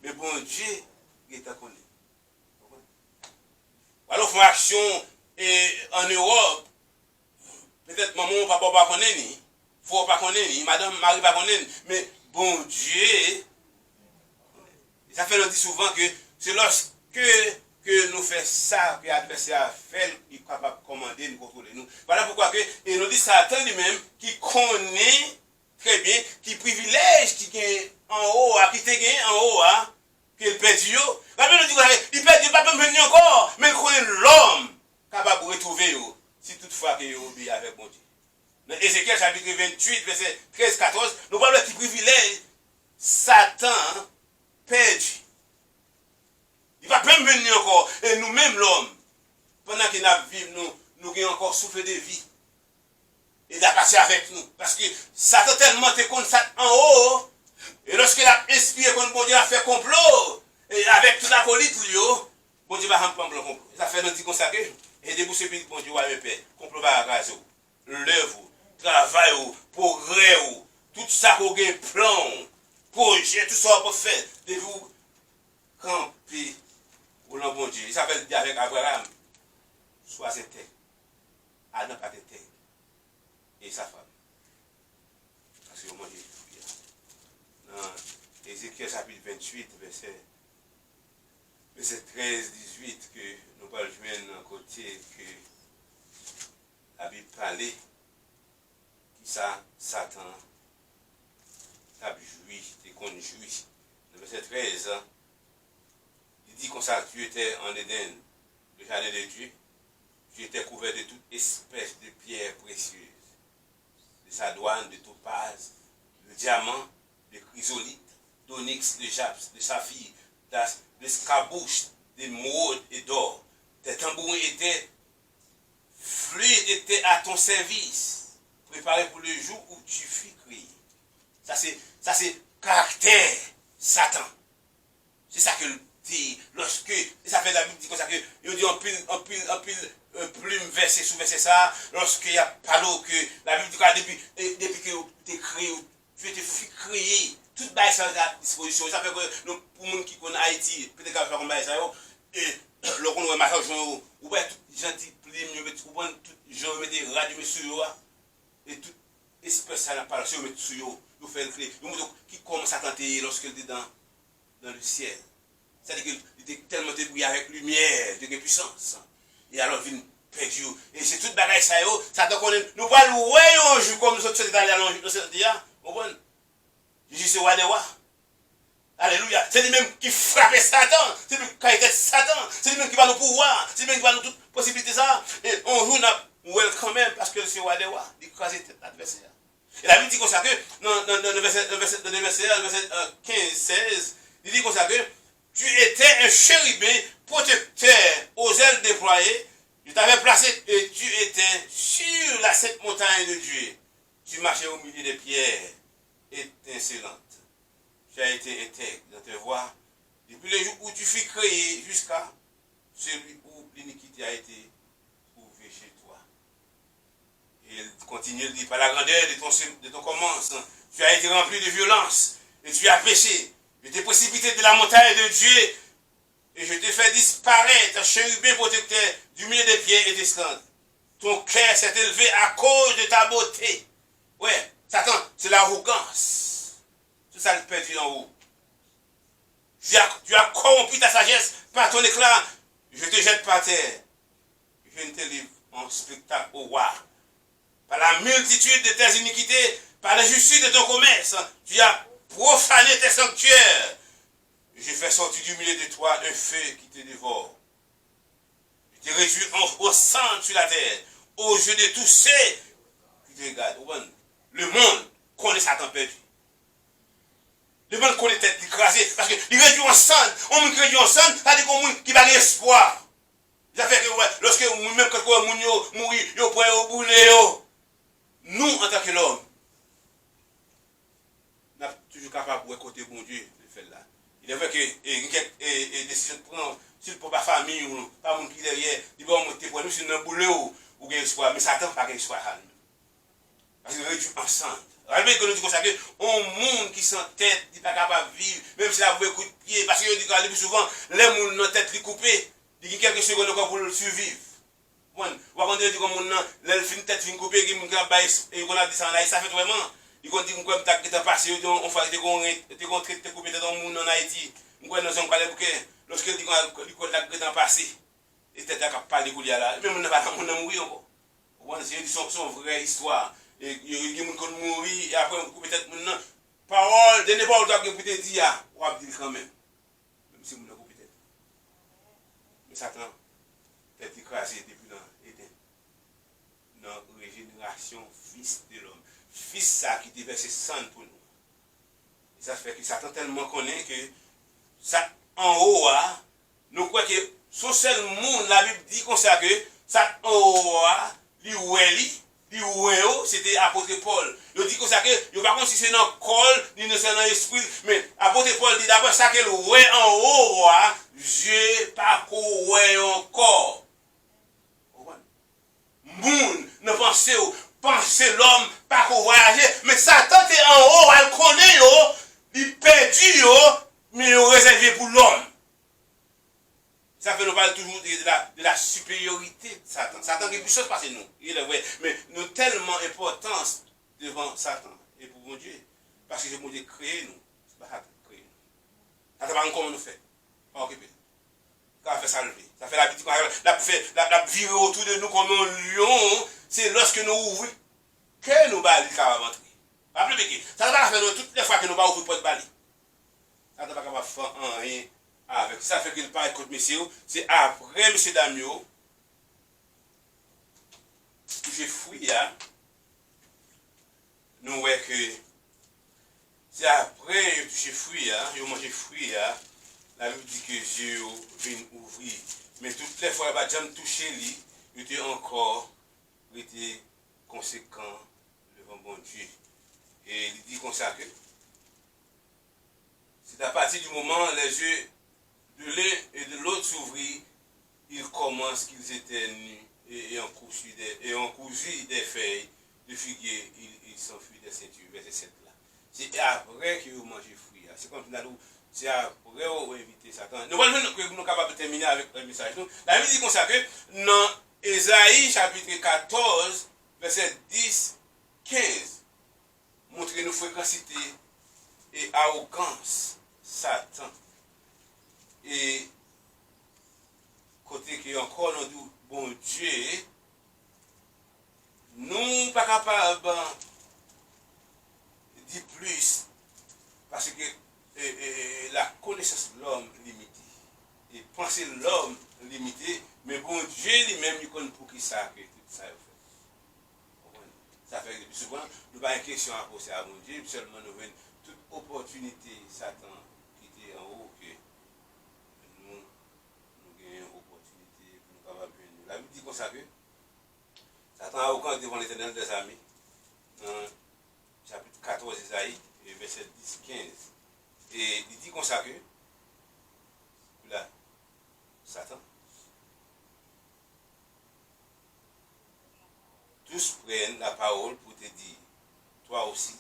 mais bon Dieu, il est à connaître. Alors, font action en Europe, peut-être maman, papa, pas connaît ni, faut pas connaît ni, madame, Marie pas connaît, mais bon Dieu, ça fait nous dire souvent que c'est lorsque que nous faisons ça, que l'adversaire fait, il est capable de commander, de contrôler nous. Voilà pourquoi que, et nous dit Satan lui-même, qui connaît très bien, qui privilège, qui est en haut, qui est en haut, qu'il perd Dieu. La Bible nous dit qu'il perd Dieu, pas même venir encore, mais il connaît l'homme capable de retrouver, si toutefois qu'il obéit avec mon Dieu. Dans Ézéchiel chapitre 28, verset 13-14, nous parlons de privilège, Satan perd Dieu. Il va même venir encore, et nous-mêmes l'homme, pendant qu'il a vécu, nous avons encore soufflé de vie. Et il a passé avec nous. Parce que Satan tellement te compte ça en haut, et lorsqu'il a inspiré quand bon Dieu a fait complot, et avec tout acolyte, bon Dieu va remplir le complot. Ça fait nous dire comme ça que, et debout ce pays, bon Dieu va me paix. Complot va raser, l'œuvre, travail, progrès, tout ça qu'on a plan, projet, tout ça qu'on fait, de vous camper pour le bon Dieu. Il s'appelle avec Abraham, sois intègre. Adam pas intègre. Et sa femme. Parce que moi, dans Ézéchiel chapitre 28, verset 13-18, que nous allons jouer d'un côté que la Bible parlait, qui ça, Satan, a joui, et qu'on jouit. Dans verset 13, il dit comme ça, tu étais en Éden, le jardin de Dieu, tu étais couvert de toute espèce de pierres précieuses, de sadoine, de topaz, de diamant, de chrysolite, d'onyx, de japs, de saphir, d'escarbouche, d'émeraude et d'or. Tes tambourins étaient fluides, étaient à ton service, préparés pour le jour où tu fus créé. Ça c'est caractère Satan. C'est ça que dit lorsque, et ça fait la Bible dit comme ça que il dit en pile plume versé sous verset ça, lorsqu'il y a pas l'eau que la Bible dit depuis que tu es créé, tu étais créé, toute bail ça à disposition. Ça fait que pour les gens qui connaissent Haïti, peut-être qu'on va faire un bail ça, et le qu'on va marcher ou bien tout gentil plume, ou bien tout gens mettent radio sur et toute espèce ça n'a pas le sur mettre sur nous fait le clé, qui commence à tenter lorsqu'il est dans le ciel. C'est-à-dire qu'il était tellement débrouillé avec lumière, de puissance. Et alors, il vient perdre. Et c'est toute bagaille ça, ça te connaît. Nous pas louer un jour comme nous sommes allés à l'ange, vous comprenez? Jésus, c'est roi des rois. Alléluia. C'est lui-même qui frappait Satan. C'est lui qui a été Satan. C'est lui-même qui va nous pouvoir. C'est lui-même qui va nous toutes possibilités ça. Et un jour, nous welcome même parce que c'est roi des rois. Il crase l'adversaire. Et la Bible dit comme ça que, dans le verset 15-16, il dit comme ça que, tu étais un chérubin protecteur aux ailes déployées. Je t'avais placé et tu étais sur la sainte montagne de Dieu. Tu marchais au milieu des pierres étincelantes. Tu as été intègre dans tes voies depuis le jour où tu fus créé jusqu'à celui où l'iniquité a été trouvée chez toi. Et il continue de dire, par la grandeur de ton commencement, tu as été rempli de violence et tu as péché. Je t'ai précipité de la montagne de Dieu et je t'ai fait disparaître, chérubin protecteur du milieu des pieds et des stands. Ton cœur s'est élevé à cause de ta beauté. Ouais, Satan, c'est là arrogance. C'est ça le perdu en haut. Tu as corrompu ta sagesse par ton éclat. Je te jette par terre. Je ne te livre en spectacle au roi. Par la multitude de tes iniquités, par l'injustice de ton commerce, tu as profané tes sanctuaires. Je fais sortir du milieu de toi un feu qui te dévore. Je te réduis au sang sur la terre, aux yeux de tous ceux qui te regardent. Le monde connaît Satan perdu. Le monde connaît tête écrasée, parce qu'il réduit en sang. On me réduit en sang, ça dit qu'on qui va l'espoir. Ça fait que lorsque même quand on mourit, il pourrait au boulet. Nous, en tant que l'homme, nous sommes toujours capables de côté bon Dieu de faire là. Il est vrai que les décisions de prendre, si le pas famille ou pas mon qui derrière, il va monter pour nous, si nous avons boulé ou bien espoir, mais Satan n'a pas espoir. Parce qu'il réduit ensemble. Rappelez que nous disons que un monde qui sans tête, il n'est pas capable de vivre, même s'il a un coup de pied, parce que dit que souvent, les gens dans tête les coupés, il y a quelques secondes encore pour le survivre. Bon, ou quand on dit que les fin tête fin coupée, et qu'on a dit ça, ça fait vraiment. Ils ont dit que tu as passé, on fait des coupés dans le monde en Haïti. On a dans un palais bouquet, lorsqu'il dit que tu as passé, et tu as parlé de là, même on n'a pas mourir encore. C'est son vraie histoire. Et il y a des gens qui mourent, et après on coupe tête maintenant. Parole, de n'importe quoi que vous te dire, on va dire quand même. Même si on a coupé tête. Mais Satan, tête écrasée depuis l'Éden. Dans la régénération, fils de l'homme. Fils ça qui déverse sang pour nous. Et ça fait que Satan tellement connaît que ça en haut, nous croyons que son seul monde, la Bible dit comme ça que ça en haut, c'était apôtre Paul. Il dit comme ça que, il ne va pas si c'est dans le col, ni dans l'esprit, mais apôtre Paul dit d'abord ça que le ouais en haut, je pas ouais encore. Moun, ne pensez l'homme, pas qu'on voyager, mais Satan est en haut, elle connaît, il perdu, mais il est réservé pour l'homme. Ça fait nous parler toujours de la supériorité de Satan. Satan est plus chose parce que nous, il est vrai, mais nous avons tellement d'importance devant Satan et pour mon Dieu, parce que mon Dieu créé nous, c'est pas Satan créé nous. Ça ne pas comment nous fait, pas occuper. Quand on fait ça lever, ça fait la virer autour de nous comme un lion, c'est lorsque nous ouvrons que nous balis capable d'entrer. Rappelez-vous, ça ne va pas faire toutes les fois que nous va ouvrir porte balis. Ça ne va pas faire rien avec. Ça fait qu'il parle contre monsieur, c'est après monsieur Damio, j'ai fouillé, nous voyons que c'est après j'ai fouillé, j'ai mangé fouillé, la Bible dit que Dieu vient ouvrir. Mais toutes les fois, il jamais touché lui, il était encore conséquent devant bon Dieu. Et il dit comme ça que c'est à partir du moment où les yeux de l'un et de l'autre s'ouvrirent, ils commencent qu'ils étaient nus et en cousu des feuilles de figuier, ils s'enfuient des ceintures, verset 7 là. C'est après que vous mangez fruits. C'est comme c'est après vous éviter Satan. Nous sommes capables de terminer avec un message. La Bible dit comme ça que dans Ésaïe chapitre 14, verset 10, 15, montrez-nous fréquencité et arrogance, Satan. Et côté qui encore nous dit, bon Dieu, nous pas capables de dire plus, parce que la connaissance de l'homme limitée, et penser l'homme limité, mais bon Dieu lui-même, il connaît pour qui ça que tout ça est fait. Ça fait que depuis souvent, nous n'avons pas une question à poser à mon Dieu, seulement nous avons toute opportunité, Satan, qui était en haut, que nous gagnons une opportunité pour nous capables de venir. La Bible dit comme ça que Satan a aucun devant l'Éternel des amis, dans chapitre 14 d'Ésaïe, verset 10, 15. Et il dit comme ça que, là, Satan, tous prennent la parole pour te dire, toi aussi,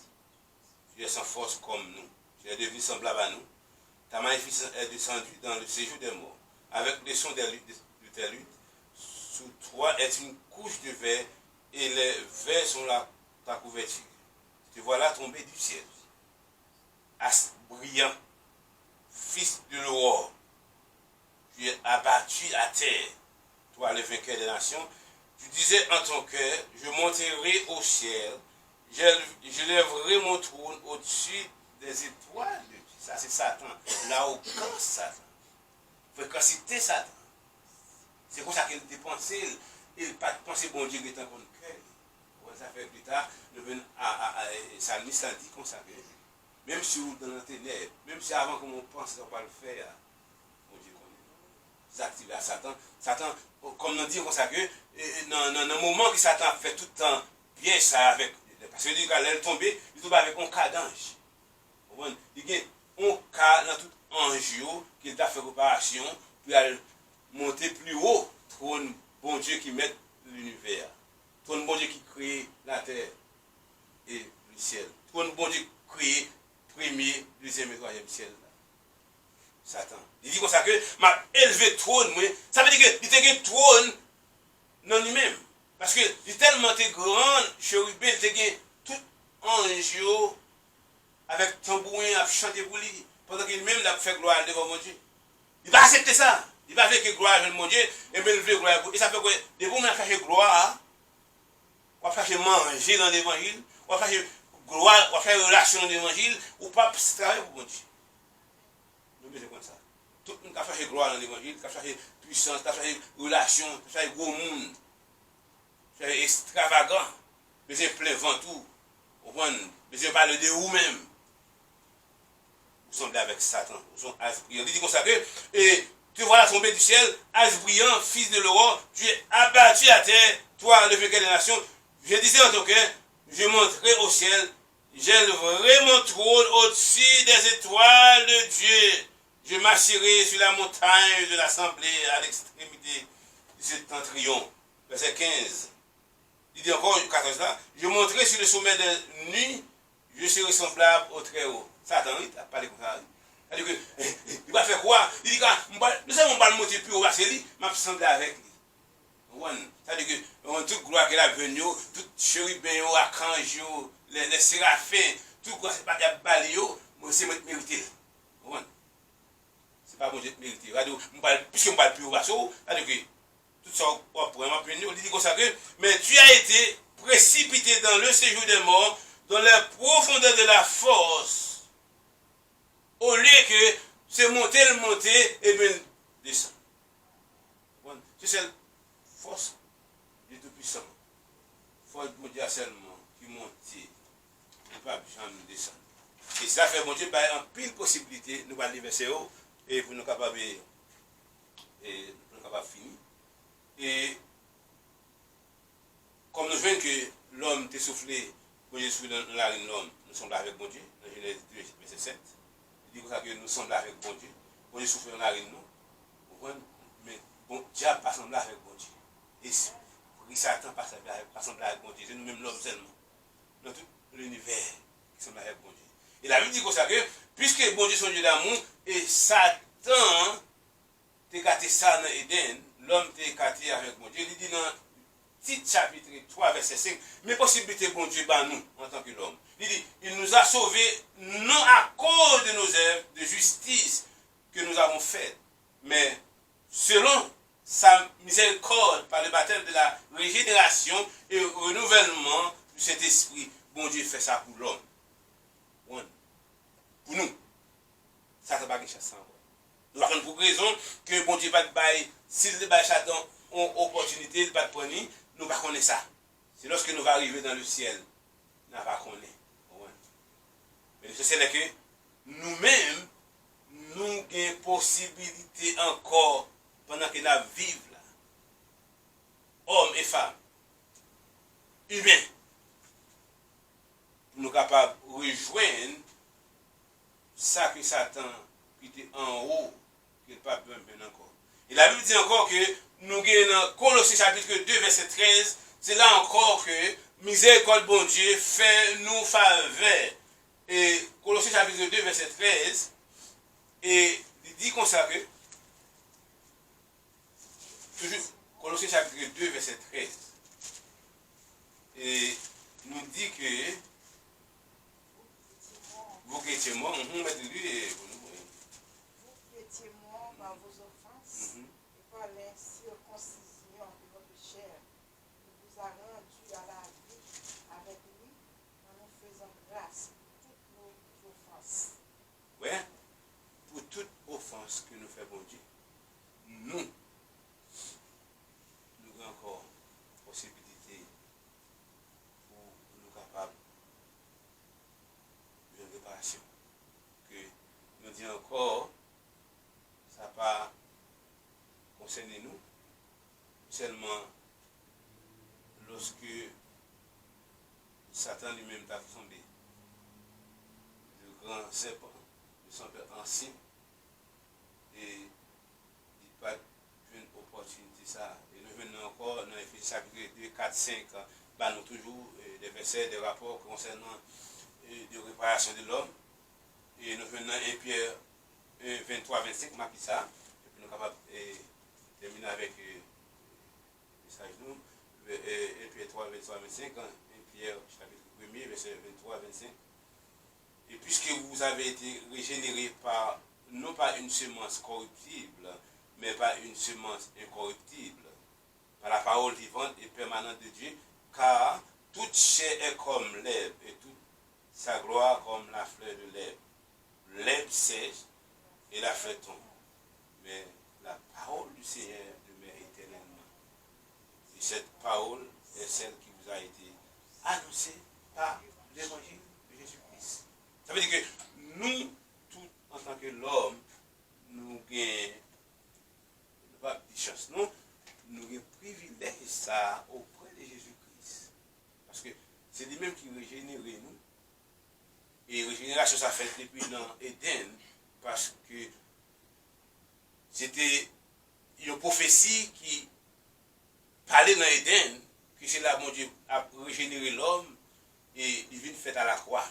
tu es sans force comme nous, tu es devenu semblable à nous, ta magnificence est descendue dans le séjour des morts, avec les sons de tes luttes, sous toi est une couche de verre, et les vers sont ta couverture. te voilà tombé du ciel. Astre brillant, fils de l'aurore, tu es abattu à terre, toi le vainqueur des nations. Tu disais en ton cœur, je monterai au ciel, je lèverai mon trône au-dessus des étoiles de Dieu. Ça c'est Satan, l'arrogance Satan, fréquencité Satan. C'est comme ça qu'il était pensé, il n'a pas pensé bon Dieu qui est en contre cœur. Ça fait plus tard, le Salmiste a dit comme ça, même si vous dans la ténèbres, même si avant qu'on pense qu'on va le faire, bon Dieu connaît. Vous activez à Satan. Satan, comme on dit comme ça, que dans le moment que Satan fait tout le temps bien ça avec, parce que quand elle est tombée, il tombe avec un cas d'ange. Il y a un cas dans tout ange qui a fait réparation, puis elle monter plus haut, trône bon Dieu qui met l'univers. Trône bon Dieu qui crée la terre et le ciel. Trône bon Dieu qui crée premier, deuxième et troisième ciel. Satan. Il dit comme ça que m'a élevé trône, moi. Ça veut dire qu'il était un trône dans lui-même. Parce que il est tellement grand, chérubin, il était tout ange avec tambourin à chanter pour lui. Pendant qu'il même a fait gloire devant mon Dieu. Il va accepter ça. Il va faire que gloire devant mon Dieu et me lever gloire. Et ça fait que de vous faire gloire, on va faire manger dans l'évangile, on va faire gloire, on va faire relation dans l'évangile, ou pas travailler pour mon Dieu. Nous besoin comme ça. Tout le monde a fait gloire dans l'évangile, a fait puissance, a fait relation, a fait gros monde, a fait extravagant, besoin plein ventoux, besoin parler de vous-même. Vous semblez avec Satan, vous sont asbriant. Il dit comme ça que, et tu vois la tombée du ciel, asbriant, fils de l'aurore, tu es abattu à terre, toi, le vainqueur des nations. Je disais en ton cœur, je monterai au ciel, j'élèverai mon trône au-dessus des étoiles de Dieu. Je m'assirai sur la montagne de l'assemblée à l'extrémité du septentrion. Verset 15. Il dit encore, 14 là, je monterai sur le sommet des nuits, je serai semblable au Très-Haut. Satan, il a parlé comme ça. Il dit que, il va faire quoi? Il dit que, nous savons pas le monter plus haut, parce que lui, m'a semblé avec lui. C'est-à-dire que, toute gloire qu'elle a venue, tout chérubin, archange, les séraphins, tout quoi, c'est pas des balio, moi c'est mérité. C'est pas bon Dieu mérité. Puisque on parle plus haut, c'est-à-dire que, tout ça, pour m'appeler, on dit comme ça que, mais tu as été précipité dans le séjour des morts, dans les profondeurs de la force, au lieu que c'est monter, et bien descendre. C'est cette force du Tout-Puissant. Force de Dieu seulement qui monte, ne pas jamais descendre. Et ça fait mon Dieu, en pile possibilité, nous allons verser haut, et pour nous capables de finir. Et comme nous voyons que l'homme était soufflé, bon Dieu soufflé dans la rine l'homme, nous sommes là avec bon Dieu, dans Genèse 2, verset 7. Il dit que nous sommes là avec bon Dieu, bon Dieu soufflé dans la rine nous, mais bon Dieu pas semblé avec bon Dieu. Et Satan pas semblé avec bon Dieu, c'est nous-mêmes l'homme seulement, dans tout l'univers qui semble avec bon Dieu. Et la Bible dit comme ça que, puisque bon Dieu est un Dieu d'amour, et Satan t'a gâté ça dans Éden, l'homme t'a gâté avec bon Dieu. Il dit dans petit chapitre 3, verset 5, mais possibilité bon Dieu par nous, en tant que l'homme. Il dit, il nous a sauvés non à cause de nos œuvres de justice que nous avons faites, mais selon sa miséricorde par le baptême de la régénération et le renouvellement de cet esprit. Bon Dieu fait ça pour l'homme. Pour nous. Ça ne va pas chasser encore. Nous avons pour raison que bon Dieu va te bailler, s'il te baille Satan en opportunité, il va te prendre, nous ne va pas connaître ça. C'est lorsque nous allons arriver dans le ciel, nous ne va pas connaître. Mais le c'est que nous-mêmes, nous avons possibilité encore, pendant que nous vivons là, hommes et femmes, humains, nous sommes capables de rejoindre ça que Satan qui était en haut, qui n'est pas bien encore. Et la Bible dit encore que nous avons dans Colossiens chapitre 2, verset 13, c'est là encore que miséricorde bon Dieu fait nous faveur. Et Colossiens chapitre 2, verset 13, et il dit comme ça que, toujours Colossiens chapitre 2, verset 13, et nous dit que, étiez mort, mettez lui et vous nous voyez. Vous qui étiez morts par vos offenses et par l'incirconcision de votre chair, il vous a rendu à la vie avec lui en nous faisant grâce pour toutes nos offenses. Ouais, pour toute offense que nous fait bon Dieu, nous avons encore possibilité pour nous capables de réparation. Que nous disons encore, ça n'a pas concerné nous, seulement lorsque Satan lui-même t'a tombé, le grand serpent, le serpent ancien, et il n'a pas une opportunité ça. Et nous venons encore dans Éphésiens chapitre 2, 4, 5, nous toujours des versets, des rapports concernant de réparation de l'homme. Et nous venons dans 1 Pierre 23, 25, ma ça, et puis nous sommes capables de terminer avec le message nous. 1 Pierre 3, 23, 25, 1 Pierre chapitre 1, verset 23, 25. Et puisque vous avez été régénérés par, non pas une semence corruptible, mais par une semence incorruptible, par la parole vivante et permanente de Dieu, car toute chair est comme l'herbe, et toute sa gloire comme la fleur de l'herbe. L'herbe sèche et la fleur tombe. Mais la parole du Seigneur demeure éternellement. Et cette parole est celle qui vous a été annoncée par l'évangile de Jésus-Christ. Ça veut dire que nous, tous, en tant que l'homme, nous gagnons pas de chance. Nous avons privilège ça auprès de Jésus-Christ. Parce que c'est lui-même qui régénère nous. Et la régénération, ça fait depuis dans Éden, parce que c'était une prophétie qui parlait dans Éden, que c'est là, mon Dieu, a régénéré l'homme, et il vient fait à la croix.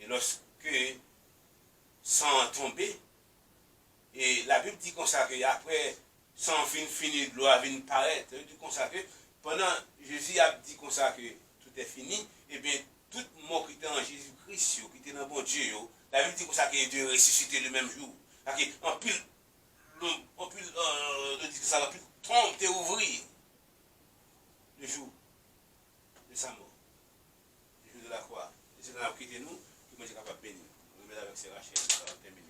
Et lorsque, sans tomber, et la Bible dit comme ça que après, sans fini de l'eau, vient paraître, il dit comme ça que pendant, Jésus a dit comme ça que tout est fini, et bien, tout mort qui était en Jésus-Christ, qui était dans bon Dieu, la Bible dit comme ça qu'il est ressuscité le même jour. En pile, ça pile tombe et ouvrir le jour de sa mort, le jour de la croix. Et c'est dans la quitté nous, que moi j'ai capable de bénir. Nous mettons avec ces Rachel, ça va terminer.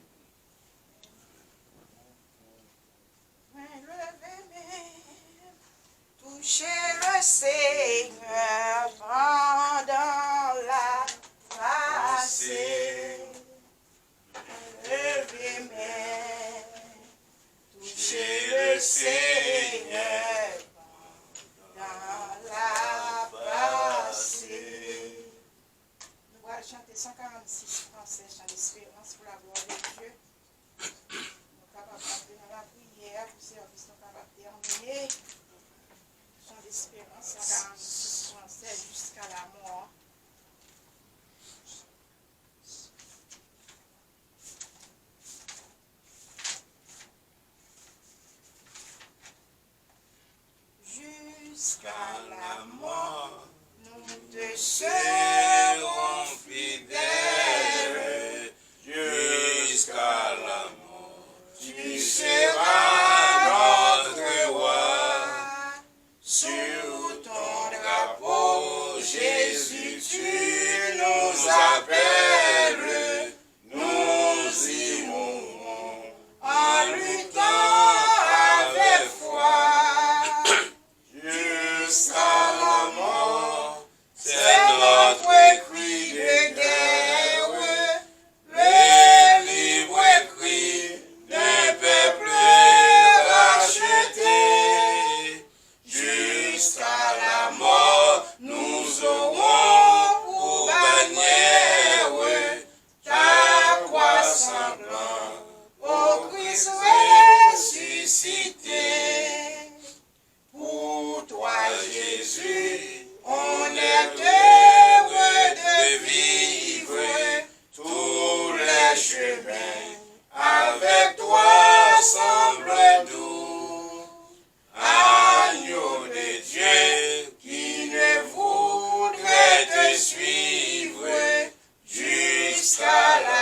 Touchez le Seigneur pendant la passée. Levez-moi. Touchez le Seigneur pendant la passée. Nous allons chanter 146 français, chant d'espérance pour la gloire de Dieu. Nous sommes capables d'entrer dans la prière pour service, nous sommes capables de terminer. Chant d'espérance, 146 français jusqu'à la mort. Jusqu'à la mort, nous te serons fidèles. Jusqu'à la mort, Tu seras notre roi. Sur ton drapeau, Jésus, tu nous appelles. Nous irons en luttant avec foi. Jusqu'à la mort, c'est notre cri de guerre, le libre cri d'un peuple racheté. Jusqu'à la mort, nous aurons pour bannière ta croix sanglante, ô Christ ressuscité. Pour toi, Jésus, on est heureux de vivre tous les chemins. Avec toi semble doux. Agneau de Dieu qui ne voudrait te suivre jusqu'à la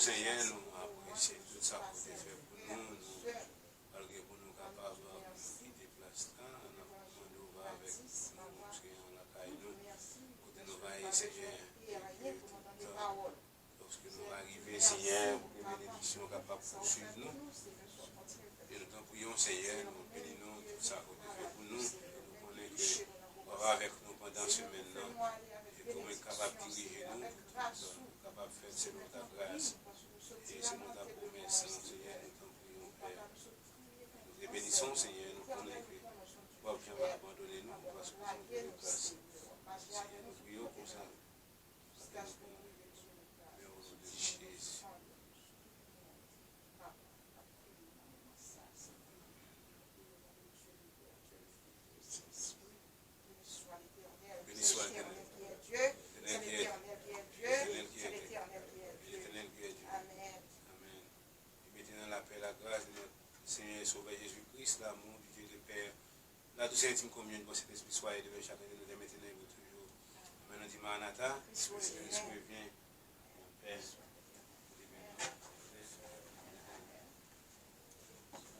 Seigneur, nous apprécions tout ça que tu fait pour nous, malgré pour nous capables de quitter place là, nous va avec nous, parce qu'on a caille nous, côté nous va Seigneur, lorsque nous arrivons, Seigneur, pour que bénédiction capable de poursuivre nous, et nous t'en prions, Seigneur, nous bénissons tout ça que tu fait pour nous, nous connaissons que tu vas avec nous pendant ce maintenant, et pour être capable de diriger nous, capable de faire selon ta grâce. Et c'est notre promesse, Seigneur, nous t'en prions, Père. Nous te bénissons, Seigneur, nous connaissons que tu vas bien abandonner nous parce que nous sommes de grâce. Seigneur, nous prions pour ça. Mais au nom de Jésus. Béni soit l'Éternel. L'éternel qui est Dieu. C'est l'éternel qui est Dieu. Amen. Amen. Et maintenant, la paix, la grâce de notre Seigneur et Sauveur Jésus-Christ, l'amour du Dieu le Père, la douce et intime communion de cet esprit soit et devant chacun de nous dès maintenant et pour toujours. Maintenant, dit Maranatha, Christ revient. Père.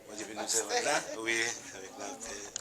Vous avez nous là? Oui, avec la paix.